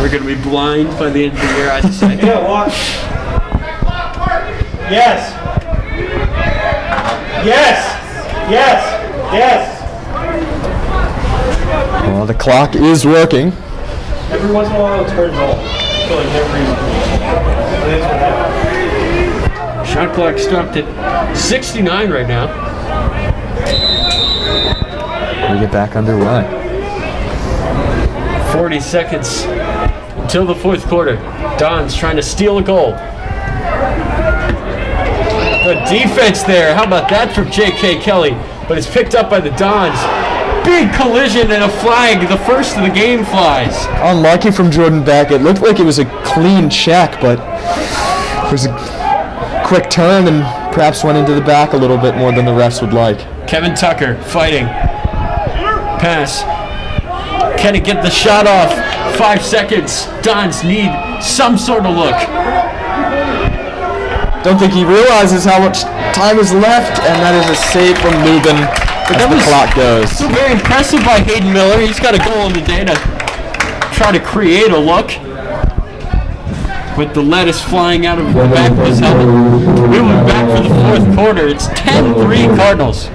We're going to be blind by the end of the year, I'd say. Yeah, what? Yes. Yes. Yes. Yes. Well, the clock is working. Every once in a while it turns off. For like no reason. That's what happened. Shot clock stopped at 69 right now. We get back underway. 40 seconds until the fourth quarter. Don's trying to steal a goal. The defense there. How about that from J.K. Kelly? But it's picked up by the Dons. Big collision and a flag. The first of the game flies. Unlucky from Jordan Beck. It looked like it was a clean check, but it was a quick turn and perhaps went into the back a little bit more than the refs would like. Kevin Tucker fighting. Pass. Can he get the shot off? 5 seconds. Dons need some sort of look. Don't think he realizes how much time is left, and that is a save from Lubin as the clock goes. So very impressive by Hayden Miller. He's got a goal in the day to try to create a look with the lettuce flying out of the back of his helmet. We'll be back for the fourth quarter. It's 10-3 Cardinals.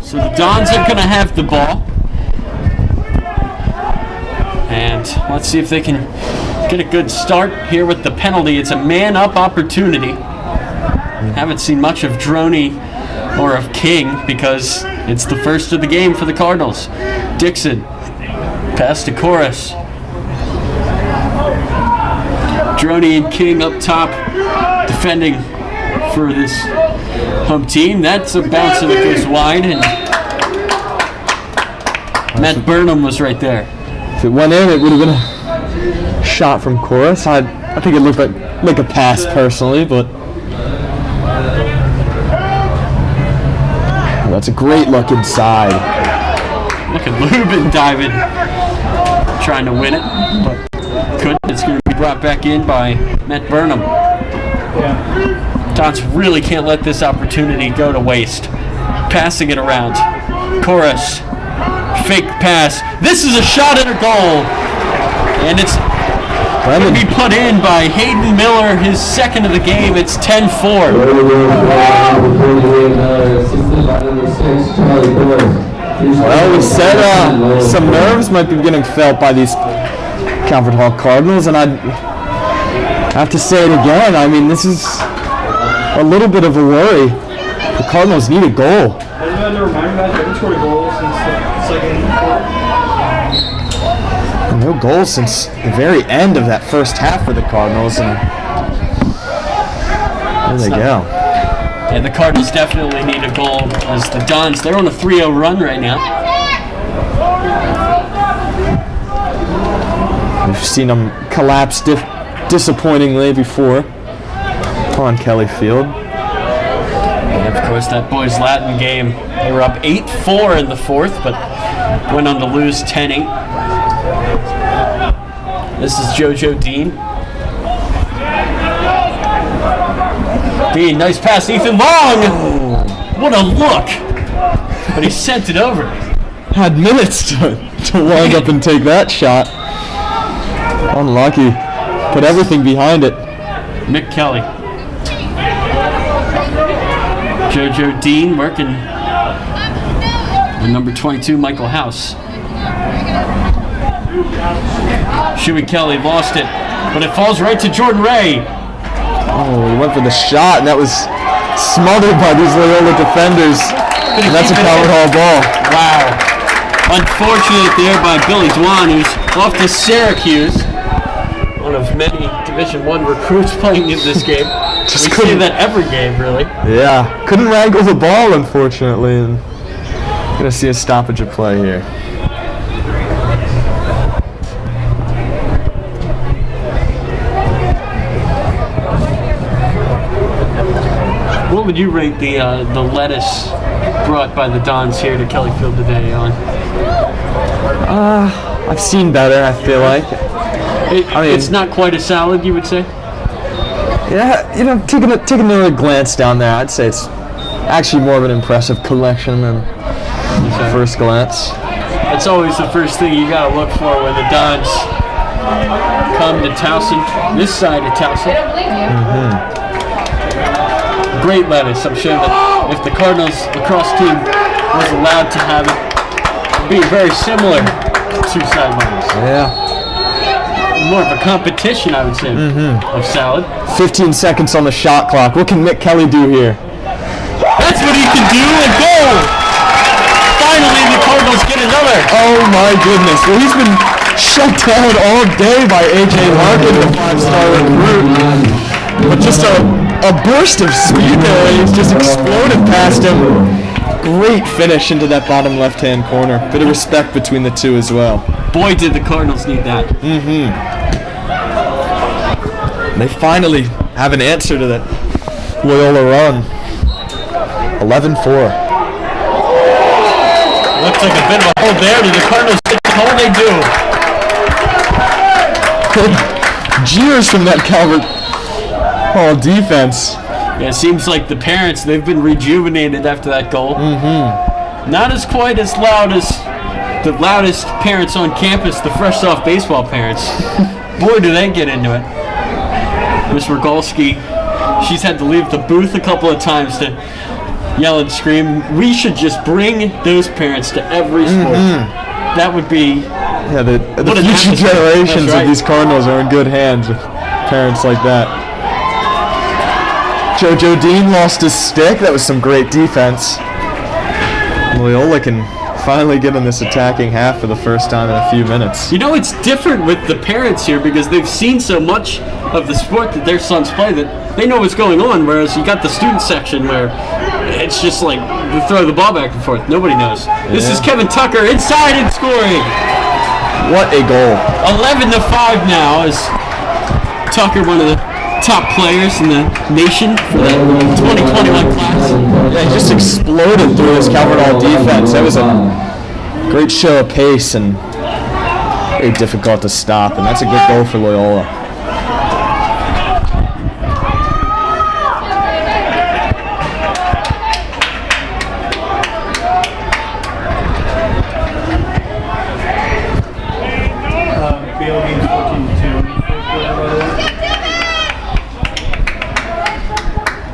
So the Dons are going to have the ball. And let's see if they can get a good start here with the penalty. It's a man-up opportunity. Haven't seen much of Droney or of King because it's the first of the game for the Cardinals. Dixon, pass to Chorus. Droney and King up top, defending for this home team. That's a bouncer that goes wide, and Matt Burnham was right there. If it went in, it would have been a shot from Chorus. I think it looked like a pass personally, but that's a great look inside. Look at Lubin diving, trying to win it, but couldn't. It's going to be brought back in by Matt Burnham. Dons really can't let this opportunity go to waste. Passing it around. Chorus. Fake pass. This is a shot at a goal. And it's going to be put in by Hayden Miller, his second of the game. It's 10-4. Well, we said some nerves might be getting felt by these Calvert Hall Cardinals, and I have to say it again. I mean, this is a little bit of a worry. The Cardinals need a goal. Hasn't been a reminder that they haven't scored a goal since the second quarter. No goals since the very end of that first half for the Cardinals, and there they go. Yeah, the Cardinals definitely need a goal as the Dons, they're on a 3-0 run right now. We've seen them collapse disappointingly before on Kelly Field. And of course, that boys Latin game, they were up 8-4 in the fourth, but went on to lose 10-8. This is JoJo Dean. Dean, nice pass, Ethan Long! What a look! But he sent it over. Had minutes to wind up and take that shot. Unlucky. Put everything behind it. Mick Kelly. JoJo Dean working with number 22, Michael House. Shuey Kelly lost it, but it falls right to Jordan Ray. Oh, he went for the shot, and that was smothered by these Loyola defenders. And that's a Calvert Hall ball. Wow. Unfortunate there by Billy Dwan, who's off to Syracuse. One of many Division I recruits playing in this game. We see that every game, really. Yeah, couldn't wrangle the ball, unfortunately. And gonna see a stoppage of play here. what would you rate the lettuce brought by the Dons here to Kelly Field today on? I've seen better, I feel like. It's not quite a salad, you would say? Yeah, taking another glance down there, I'd say it's actually more of an impressive collection than first glance. That's always the first thing you gotta look for when the Dons come to Towson, this side of Towson. Great lettuce. I'm sure that if the Cardinals lacrosse team was allowed to have it, it'd be very similar to two-side lettuce. Yeah. More of a competition, I would say, of salad. 15 seconds on the shot clock. What can Mick Kelly do here? That's what he can do, and goal! Finally, the Cardinals get another. Oh my goodness. Well, he's been shut down all day by A.J. Larkin, the 5-star recruit. But just a burst of speed there, and he's just exploded past him. Great finish into that bottom left-hand corner. Bit of respect between the two as well. Boy, did the Cardinals need that. They finally have an answer to that Loyola run. 11-4. Looks like a bit of a hold there. Do the Cardinals take the hold? They do. Jeers from that Calvert Hall defense. Yeah, it seems like the parents, they've been rejuvenated after that goal. Not as quite as loud as the loudest parents on campus, the fresh off baseball parents. Boy, do they get into it. Miss Rogalski, she's had to leave the booth a couple of times to yell and scream. We should just bring those parents to every sport. That would be... Yeah, the future generations of these Cardinals are in good hands with parents like that. JoJo Dean lost his stick. That was some great defense. Loyola can finally get in this attacking half for the first time in a few minutes. It's different with the parents here because they've seen so much of the sport that their sons play that they know what's going on, whereas you got the student section where it's just like they throw the ball back and forth. Nobody knows. This is Kevin Tucker inside and scoring. What a goal. 11-5 now as Tucker, one of the top players in the nation for the 2021 class. Yeah, he just exploded through this Calvert Hall defense. That was a great show of pace and very difficult to stop, and that's a good goal for Loyola.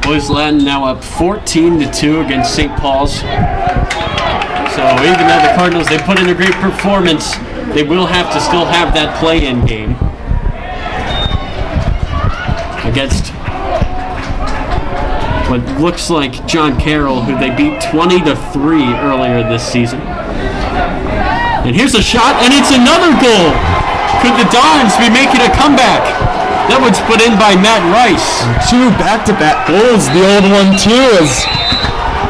Boys Latin now up 14-2 against St. Paul's. So even though the Cardinals, they put in a great performance, they will have to still have that play-in game against what looks like John Carroll, who they beat 20-3 earlier this season. And here's a shot, and it's another goal. Could the Dons be making a comeback? That one's put in by Matt Rice. Two back-to-back goals, the old one too, as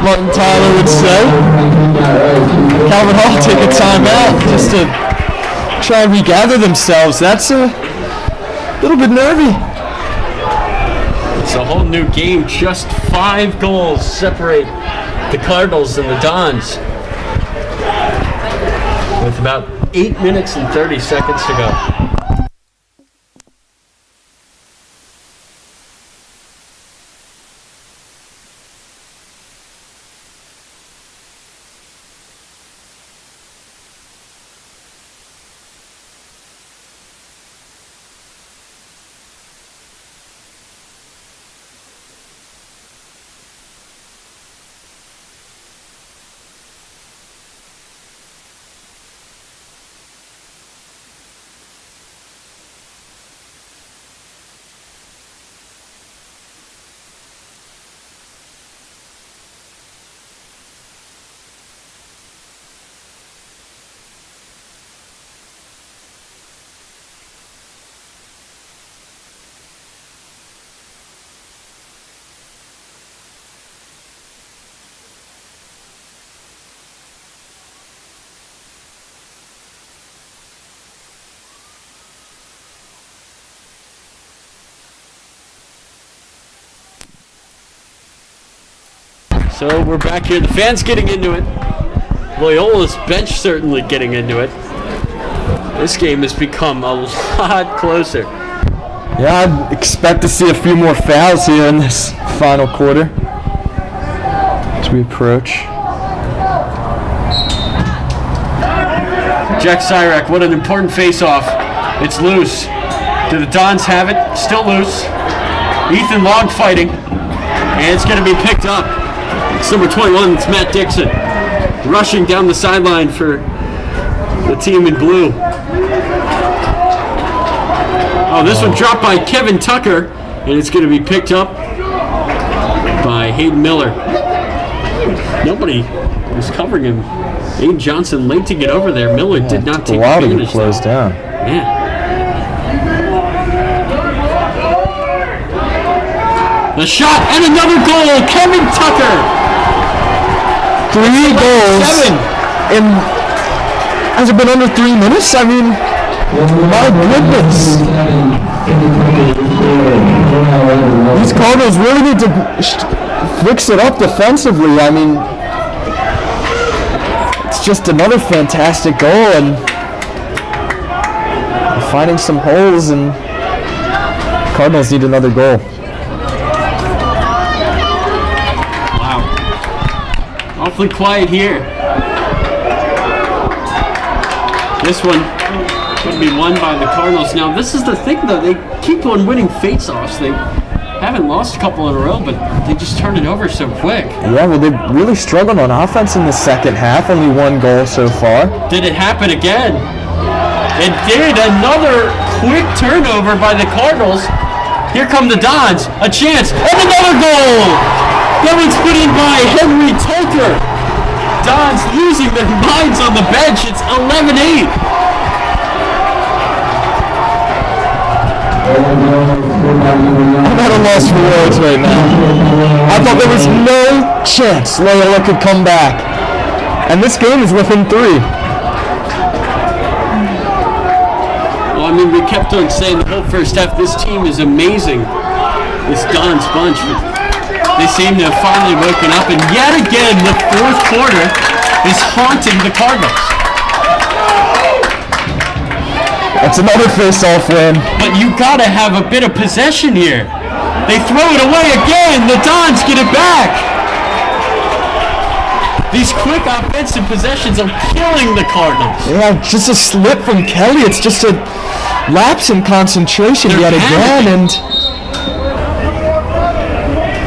Martin Tyler would say. Calvert Hall take a timeout just to try and regather themselves. That's a little bit nervy. It's a whole new game. Just 5 goals separate the Cardinals and the Dons, with about 8 minutes and 30 seconds to go. So we're back here. The fans getting into it. Loyola's bench certainly getting into it. This game has become a lot closer. Yeah, I'd expect to see a few more fouls here in this final quarter as we approach. Jack Sirek, what an important face-off. It's loose. Do the Dons have it? Still loose. Ethan Long fighting. And it's going to be picked up. It's number 21. It's Matt Dixon. Rushing down the sideline for the team in blue. Oh, this one dropped by Kevin Tucker. And it's going to be picked up by Hayden Miller. Nobody was covering him. Abe Johnson late to get over there. Miller did not take advantage. To get closed down. Yeah. The shot and another goal. Kevin Tucker. 3 goals. 7. And has it been under 3 minutes? I mean, my goodness. These Cardinals really need to fix it up defensively. I mean, it's just another fantastic goal, and finding some holes, and Cardinals need another goal. Wow. Awfully quiet here. This one could be won by the Cardinals. Now, this is the thing, though. They keep on winning face-offs. They haven't lost a couple in a row, but they just turn it over so quick. Yeah, well, they really struggled on offense in the second half. Only 1 goal so far. Did it happen again? It did. Another quick turnover by the Cardinals. Here come the Dons. A chance. And another goal! That one's put in by Henry Tolker. Dons losing their minds on the bench. It's 11-8. I'm at a loss for words right now. I thought there was no chance Loyola could come back. And this game is within 3. Well, I mean, we kept on saying the whole first half, this team is amazing. This Dons bunch. They seem to have finally woken up. And yet again, the fourth quarter is haunting the Cardinals. That's another face-off win. But you gotta have a bit of possession here. They throw it away again. The Dons get it back. These quick offensive possessions are killing the Cardinals. Yeah, just a slip from Kelly. It's just a lapse in concentration yet again. And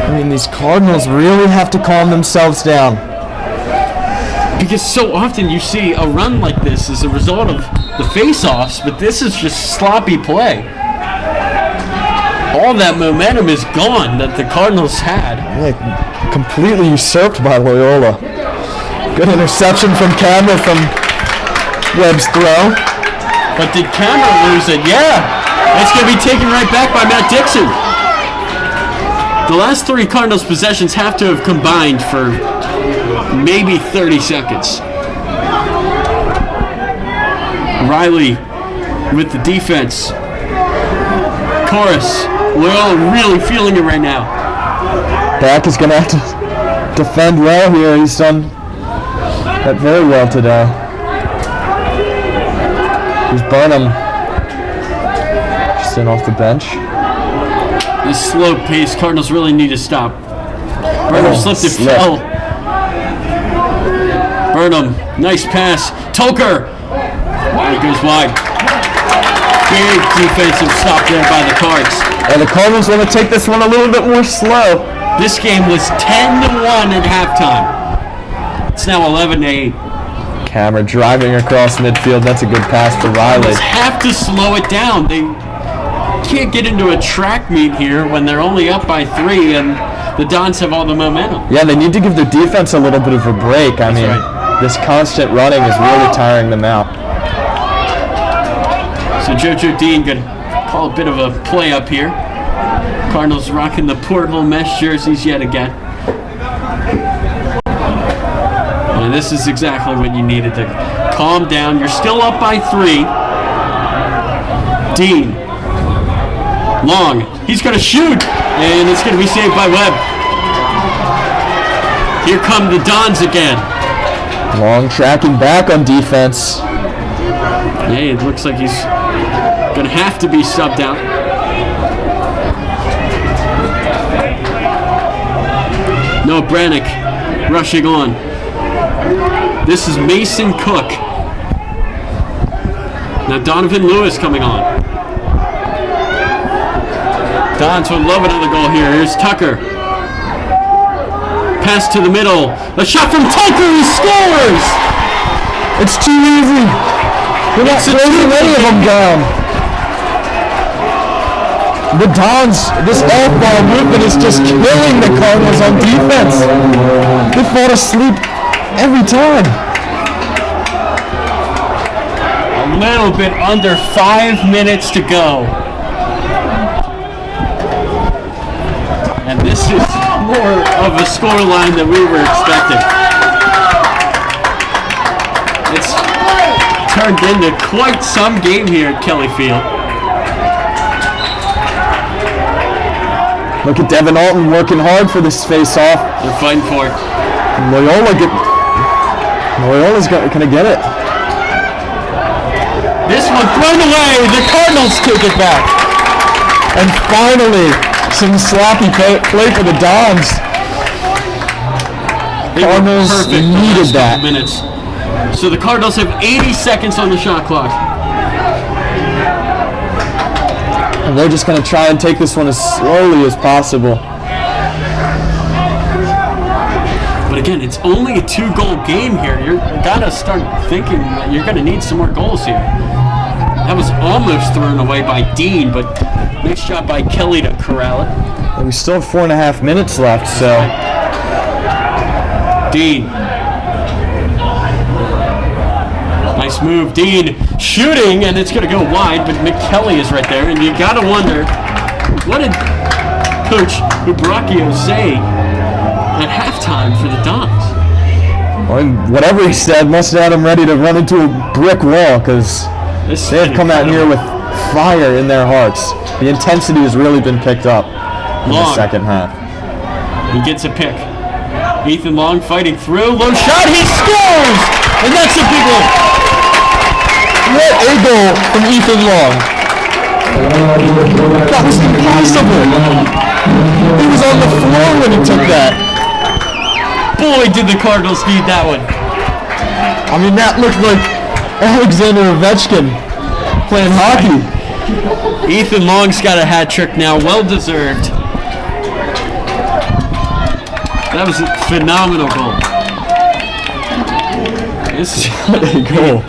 I mean, these Cardinals really have to calm themselves down. Because so often you see a run like this as a result of the face-offs, but this is just sloppy play. All that momentum is gone that the Cardinals had. Yeah, completely usurped by Loyola. Good interception from Cameron from Webb's throw. But did Cameron lose it? Yeah. It's going to be taken right back by Matt Dixon. The last 3 Cardinals possessions have to have combined for maybe 30 seconds. Riley with the defense. Chorus. Loyola really feeling it right now. Dak is going to have to defend well here. He's done that very well today. Here's Burnham. Just in off the bench. This slow pace, Cardinals really need to stop. Burnham slipped and fell. Burnham, nice pass. Toker. He goes wide. Big defensive stop there by the Cards. And the Cardinals want to take this one a little bit more slow. This game was 10-1 at halftime. It's now 11-8. Cameron driving across midfield. That's a good pass for Riley. They have to slow it down. They can't get into a track meet here when they're only up by 3 and the Dons have all the momentum. Yeah, they need to give their defense a little bit of a break. I mean, this constant running is really tiring them out. So JoJo Dean going to call a bit of a play up here. Cardinals rocking the porthole mesh jerseys yet again. And this is exactly what you needed to calm down. You're still up by 3. Dean. Long. He's going to shoot. And it's going to be saved by Webb. Here come the Dons again. Long tracking back on defense. Yeah, it looks like he's gonna have to be subbed out. No, Brannick rushing on. This is Mason Cook. Now Donovan Lewis coming on. Dons would love another goal here. Here's Tucker. Pass to the middle. A shot from Tucker. He scores! It's too easy. You're not closing any of them down. The Dons, this off-ball movement is just killing the Cardinals on defense. They fall asleep every time. A little bit under 5 minutes to go. And this is more of a scoreline than we were expecting. It's turned into quite some game here at Kelly Field. Look at Devin Alton working hard for this face-off. They're fighting for it. Loyola's gonna get it. This one thrown away. The Cardinals take it back. And finally, some sloppy play for the Dons. They were Cardinals perfect the needed last that. couple minutes. So the Cardinals have 80 seconds on the shot clock. And they're just going to try and take this one as slowly as possible. But again, it's only a 2-goal game here. You're gotta start thinking that you're gonna need some more goals here. That was almost thrown away by Dean, but nice job by Kelly to corral it. And we still have 4.5 minutes left, so Dean. Nice move, Dean shooting, and it's gonna go wide, but McKelly is right there, and you gotta wonder, what did Coach Ubracchio say at halftime for the Dons? well, whatever he said must have had him ready to run into a brick wall, because they have come out here with fire in their hearts. The intensity has really been picked up in the second half. He gets a pick. Ethan Long fighting through. Low shot. He scores! And that's a big one. What a goal from Ethan Long. That was impossible. He was on the floor when he took that. Boy, did the Cardinals need that one. I mean, that looked like Alexander Ovechkin playing hockey. Ethan Long's got a hat trick now. Well deserved. That was a phenomenal goal. This What a goal.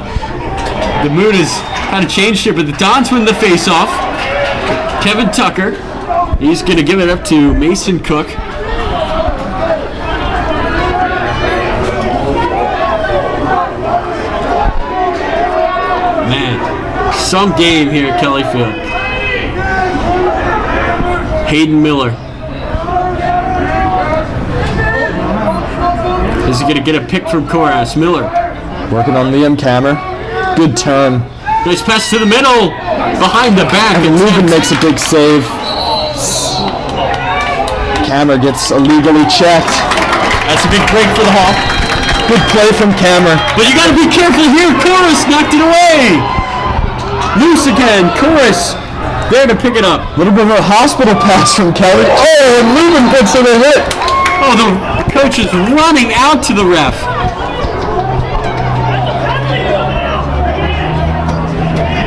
The mood has kind of changed here, but the Dons win the face-off. Kevin Tucker, he's going to give it up to Mason Cook. Man, some game here at Kelly Field. Hayden Miller. Is he going to get a pick from Koras? Miller. Working on Liam Kammer. Good turn. Nice pass to the middle. Behind the back. And Lubin makes a big save. Kammer gets illegally checked. That's a big break for the Hawk. Good play from Kammer. But you got to be careful here. Koras knocked it away. Loose again. Koras there to pick it up. A little bit of a hospital pass from Kelly. Oh, and Lubin puts in a hit. Oh, the coach is running out to the ref.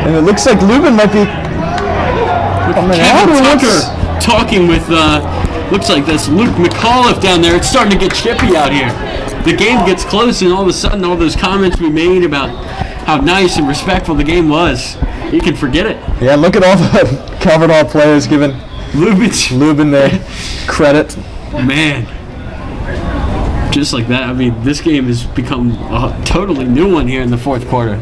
And it looks like Lubin might be coming out. Kevin or Tucker what's- talking with, looks like that's Luke McAuliffe down there. It's starting to get chippy out here. The game gets close, and all of a sudden, all those comments we made about how nice and respectful the game was, you can forget it. Yeah, look at all the covered all players giving Lubin their credit. Man. Just like that. I mean, this game has become a totally new one here in the fourth quarter.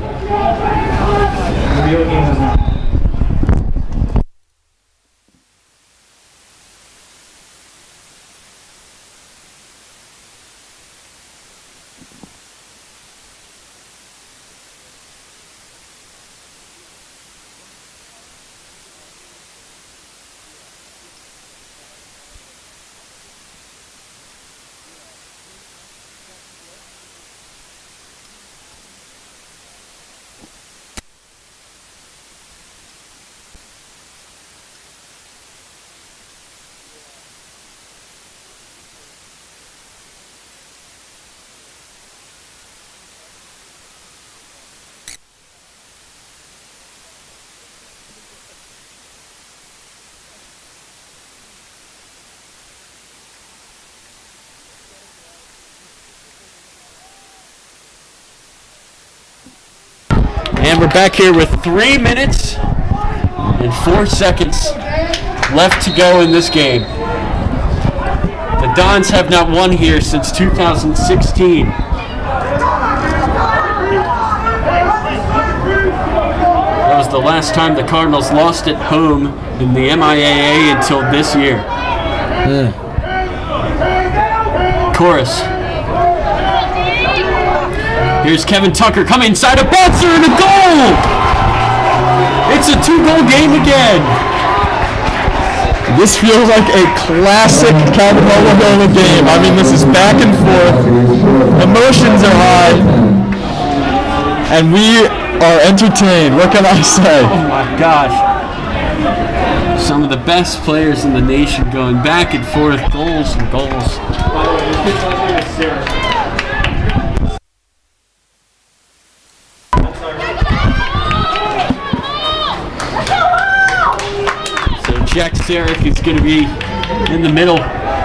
And we're back here with 3 minutes and 4 seconds left to go in this game. The Dons have not won here since 2016. That was the last time the Cardinals lost at home in the MIAA until this year. Chorus. Here's Kevin Tucker coming inside a bouncer and a goal! It's a 2-goal game again. This feels like a classic Cardinals game. I mean, this is back and forth. Emotions are high. And we are entertained. What can I say? Oh my gosh. Some of the best players in the nation going back and forth, goals and goals. Jack Sarek is going to be in the middle.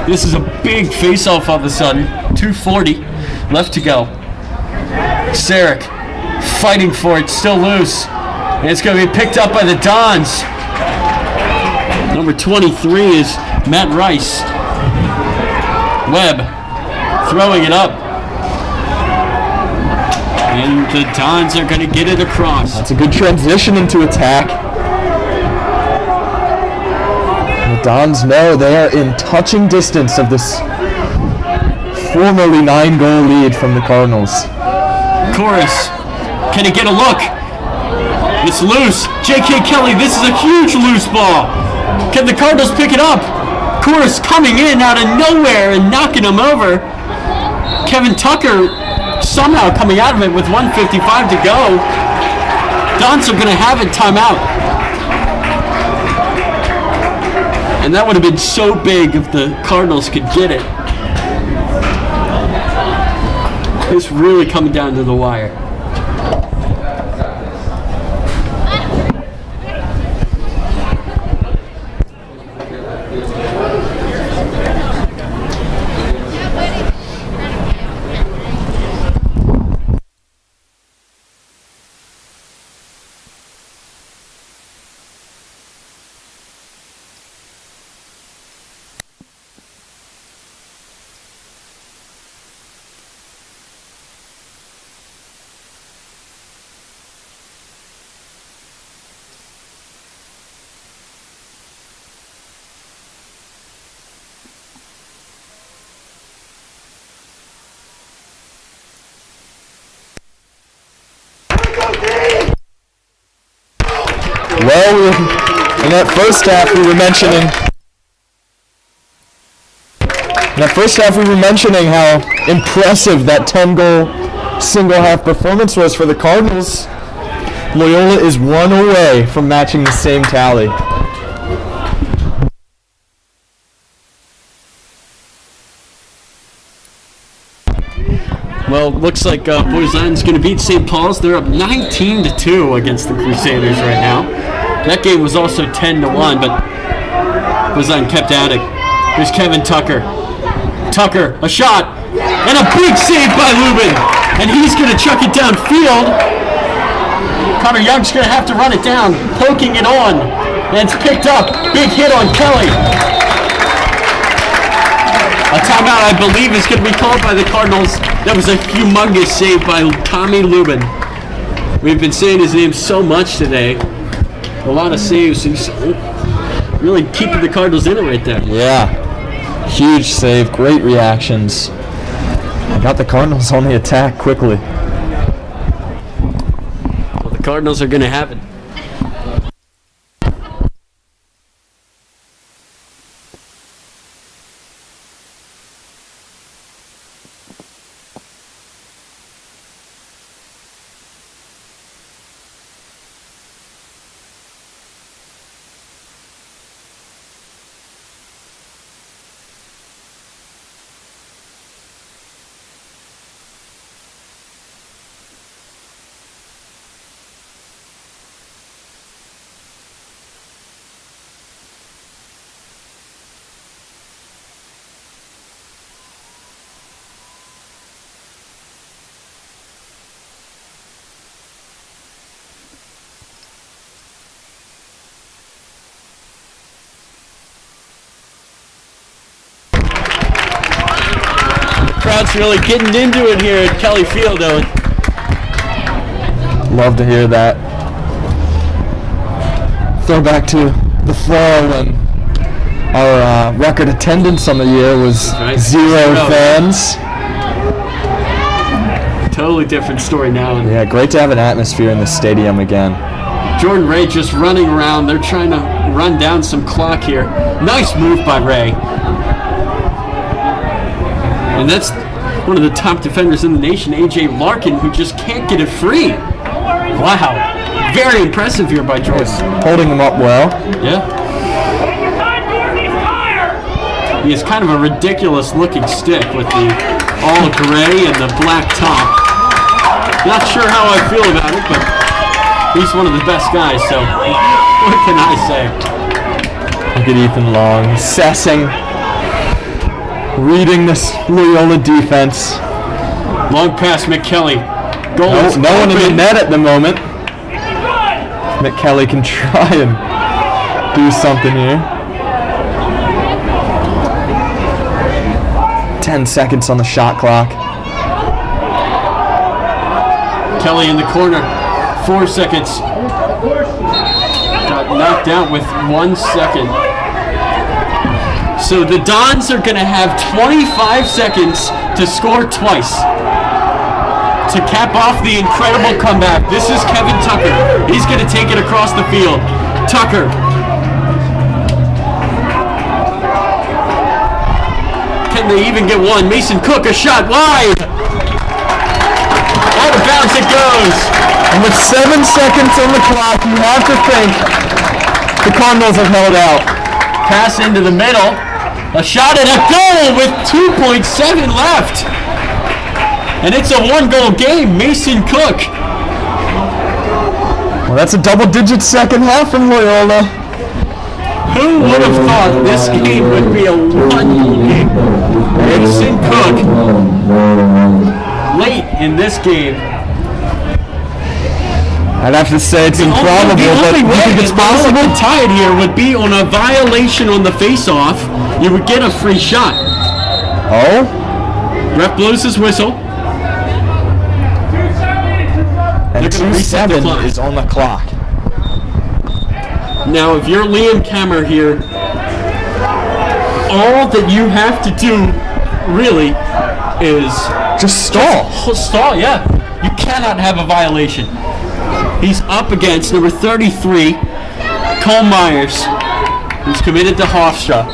This is a big face-off all of a sudden. 2:40 left to go. Sarek fighting for it, still loose. And it's going to be picked up by the Dons. Number 23 is Matt Rice. Webb throwing it up. And the Dons are going to get it across. That's a good transition into attack. The Dons know they are in touching distance of this formerly 9-goal lead from the Cardinals. Chorus, can he get a look? It's loose. J.K. Kelly, this is a huge loose ball. Can the Cardinals pick it up? Chorus coming in out of nowhere and knocking him over. Kevin Tucker somehow coming out of it with 1:55 to go. Dons are going to have it timeout. And that would have been so big if the Cardinals could get it. It's really coming down to the wire. Well, in that first half we were mentioning how impressive that 10-goal single-half performance was for the Cardinals. Loyola is one away from matching the same tally. Well, looks like Boys Island's going to beat St. Paul's. They're up 19-2 against the Crusaders right now. That game was also 10-1, but Boys Island kept at it. Here's Kevin Tucker. Tucker, a shot, and a big save by Lubin. And he's going to chuck it downfield. Connor Young's going to have to run it down, poking it on. And it's picked up. Big hit on Kelly. A timeout, I believe, is going to be called by the Cardinals. That was a humongous save by Tommy Lubin. We've been saying his name so much today. A lot of saves. He's really keeping the Cardinals in it right there. Yeah, huge save, great reactions. I got the Cardinals on the attack quickly. Well, the Cardinals are going to have it. crowd's really getting into it here at Kelly Field, Owen. Love to hear that. Throwback to the fall when our record attendance on the year was Right. 0 fans. Totally different story now. And Yeah, great to have an atmosphere in the stadium again. Jordan Ray just running around. They're trying to run down some clock here. Nice move by Ray. And that's one of the top defenders in the nation, A.J. Larkin, who just can't get it free. Wow. Very impressive here by Jordan. Holding him up well. Yeah. He has kind of a ridiculous looking stick with the all gray and the black top. Not sure how I feel about it, but he's one of the best guys, so what can I say? Look at Ethan Long assessing, reading this Loyola defense. Long pass, McKelly. Goal is No one in the open. net at the moment. McKelly can try and do something here. 10 seconds on the shot clock. Kelly in the corner. 4 seconds. Got knocked out with 1 second. So the Dons are going to have 25 seconds to score twice to cap off the incredible comeback. This is Kevin Tucker. He's going to take it across the field. Tucker. Can they even get one? Mason Cook, a shot wide. Out of bounds it goes. And with 7 seconds on the clock, you have to think the Cardinals have held out. Pass into the middle. A shot and a goal with 2.7 left. And it's a 1-goal game. Mason Cook. Well, that's a double-digit second half from Loyola. Who would have thought this game would be a 1-goal game? Mason Cook, late in this game. I'd have to say it's improbable, The but only you way think it's that Loyola possible? could tie it here would be on a violation on the face-off. You would get a free shot. Oh? Ref blows his whistle. And They're gonna reset the 2-7 clock. is on the clock. Now, if you're Liam Kammer here, all that you have to do, really, is Just stall. stall. Yeah, you cannot have a violation. He's up against number 33, Cole Myers, who's committed to Hofstra.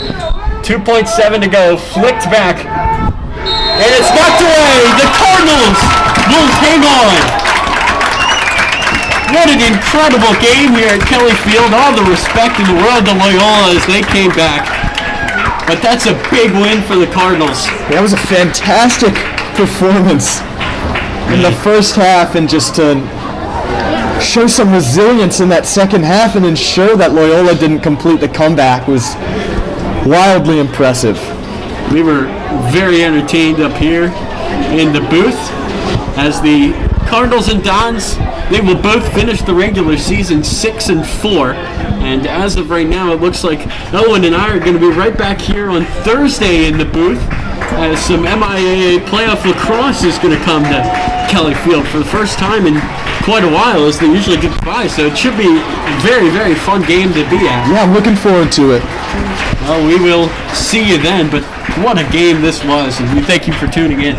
2.7 to go, flicked back, and it's knocked away. The Cardinals will hang on. What an incredible game here at Kelly Field. All the respect in the world to Loyola as they came back. But that's a big win for the Cardinals. That was a fantastic performance in the first half, and just to show some resilience in that second half and ensure that Loyola didn't complete the comeback was wildly impressive. We were very entertained up here in the booth as the Cardinals and Dons, they will both finish the regular season 6-4. And as of right now, it looks like Owen and I are going to be right back here on Thursday in the booth as some MIAA playoff lacrosse is going to come to Kelly Field for the first time in quite a while, as they usually get by. So it should be a very, very fun game to be at. Yeah, I'm looking forward to it. Well, we will see you then, but what a game this was, and we thank you for tuning in.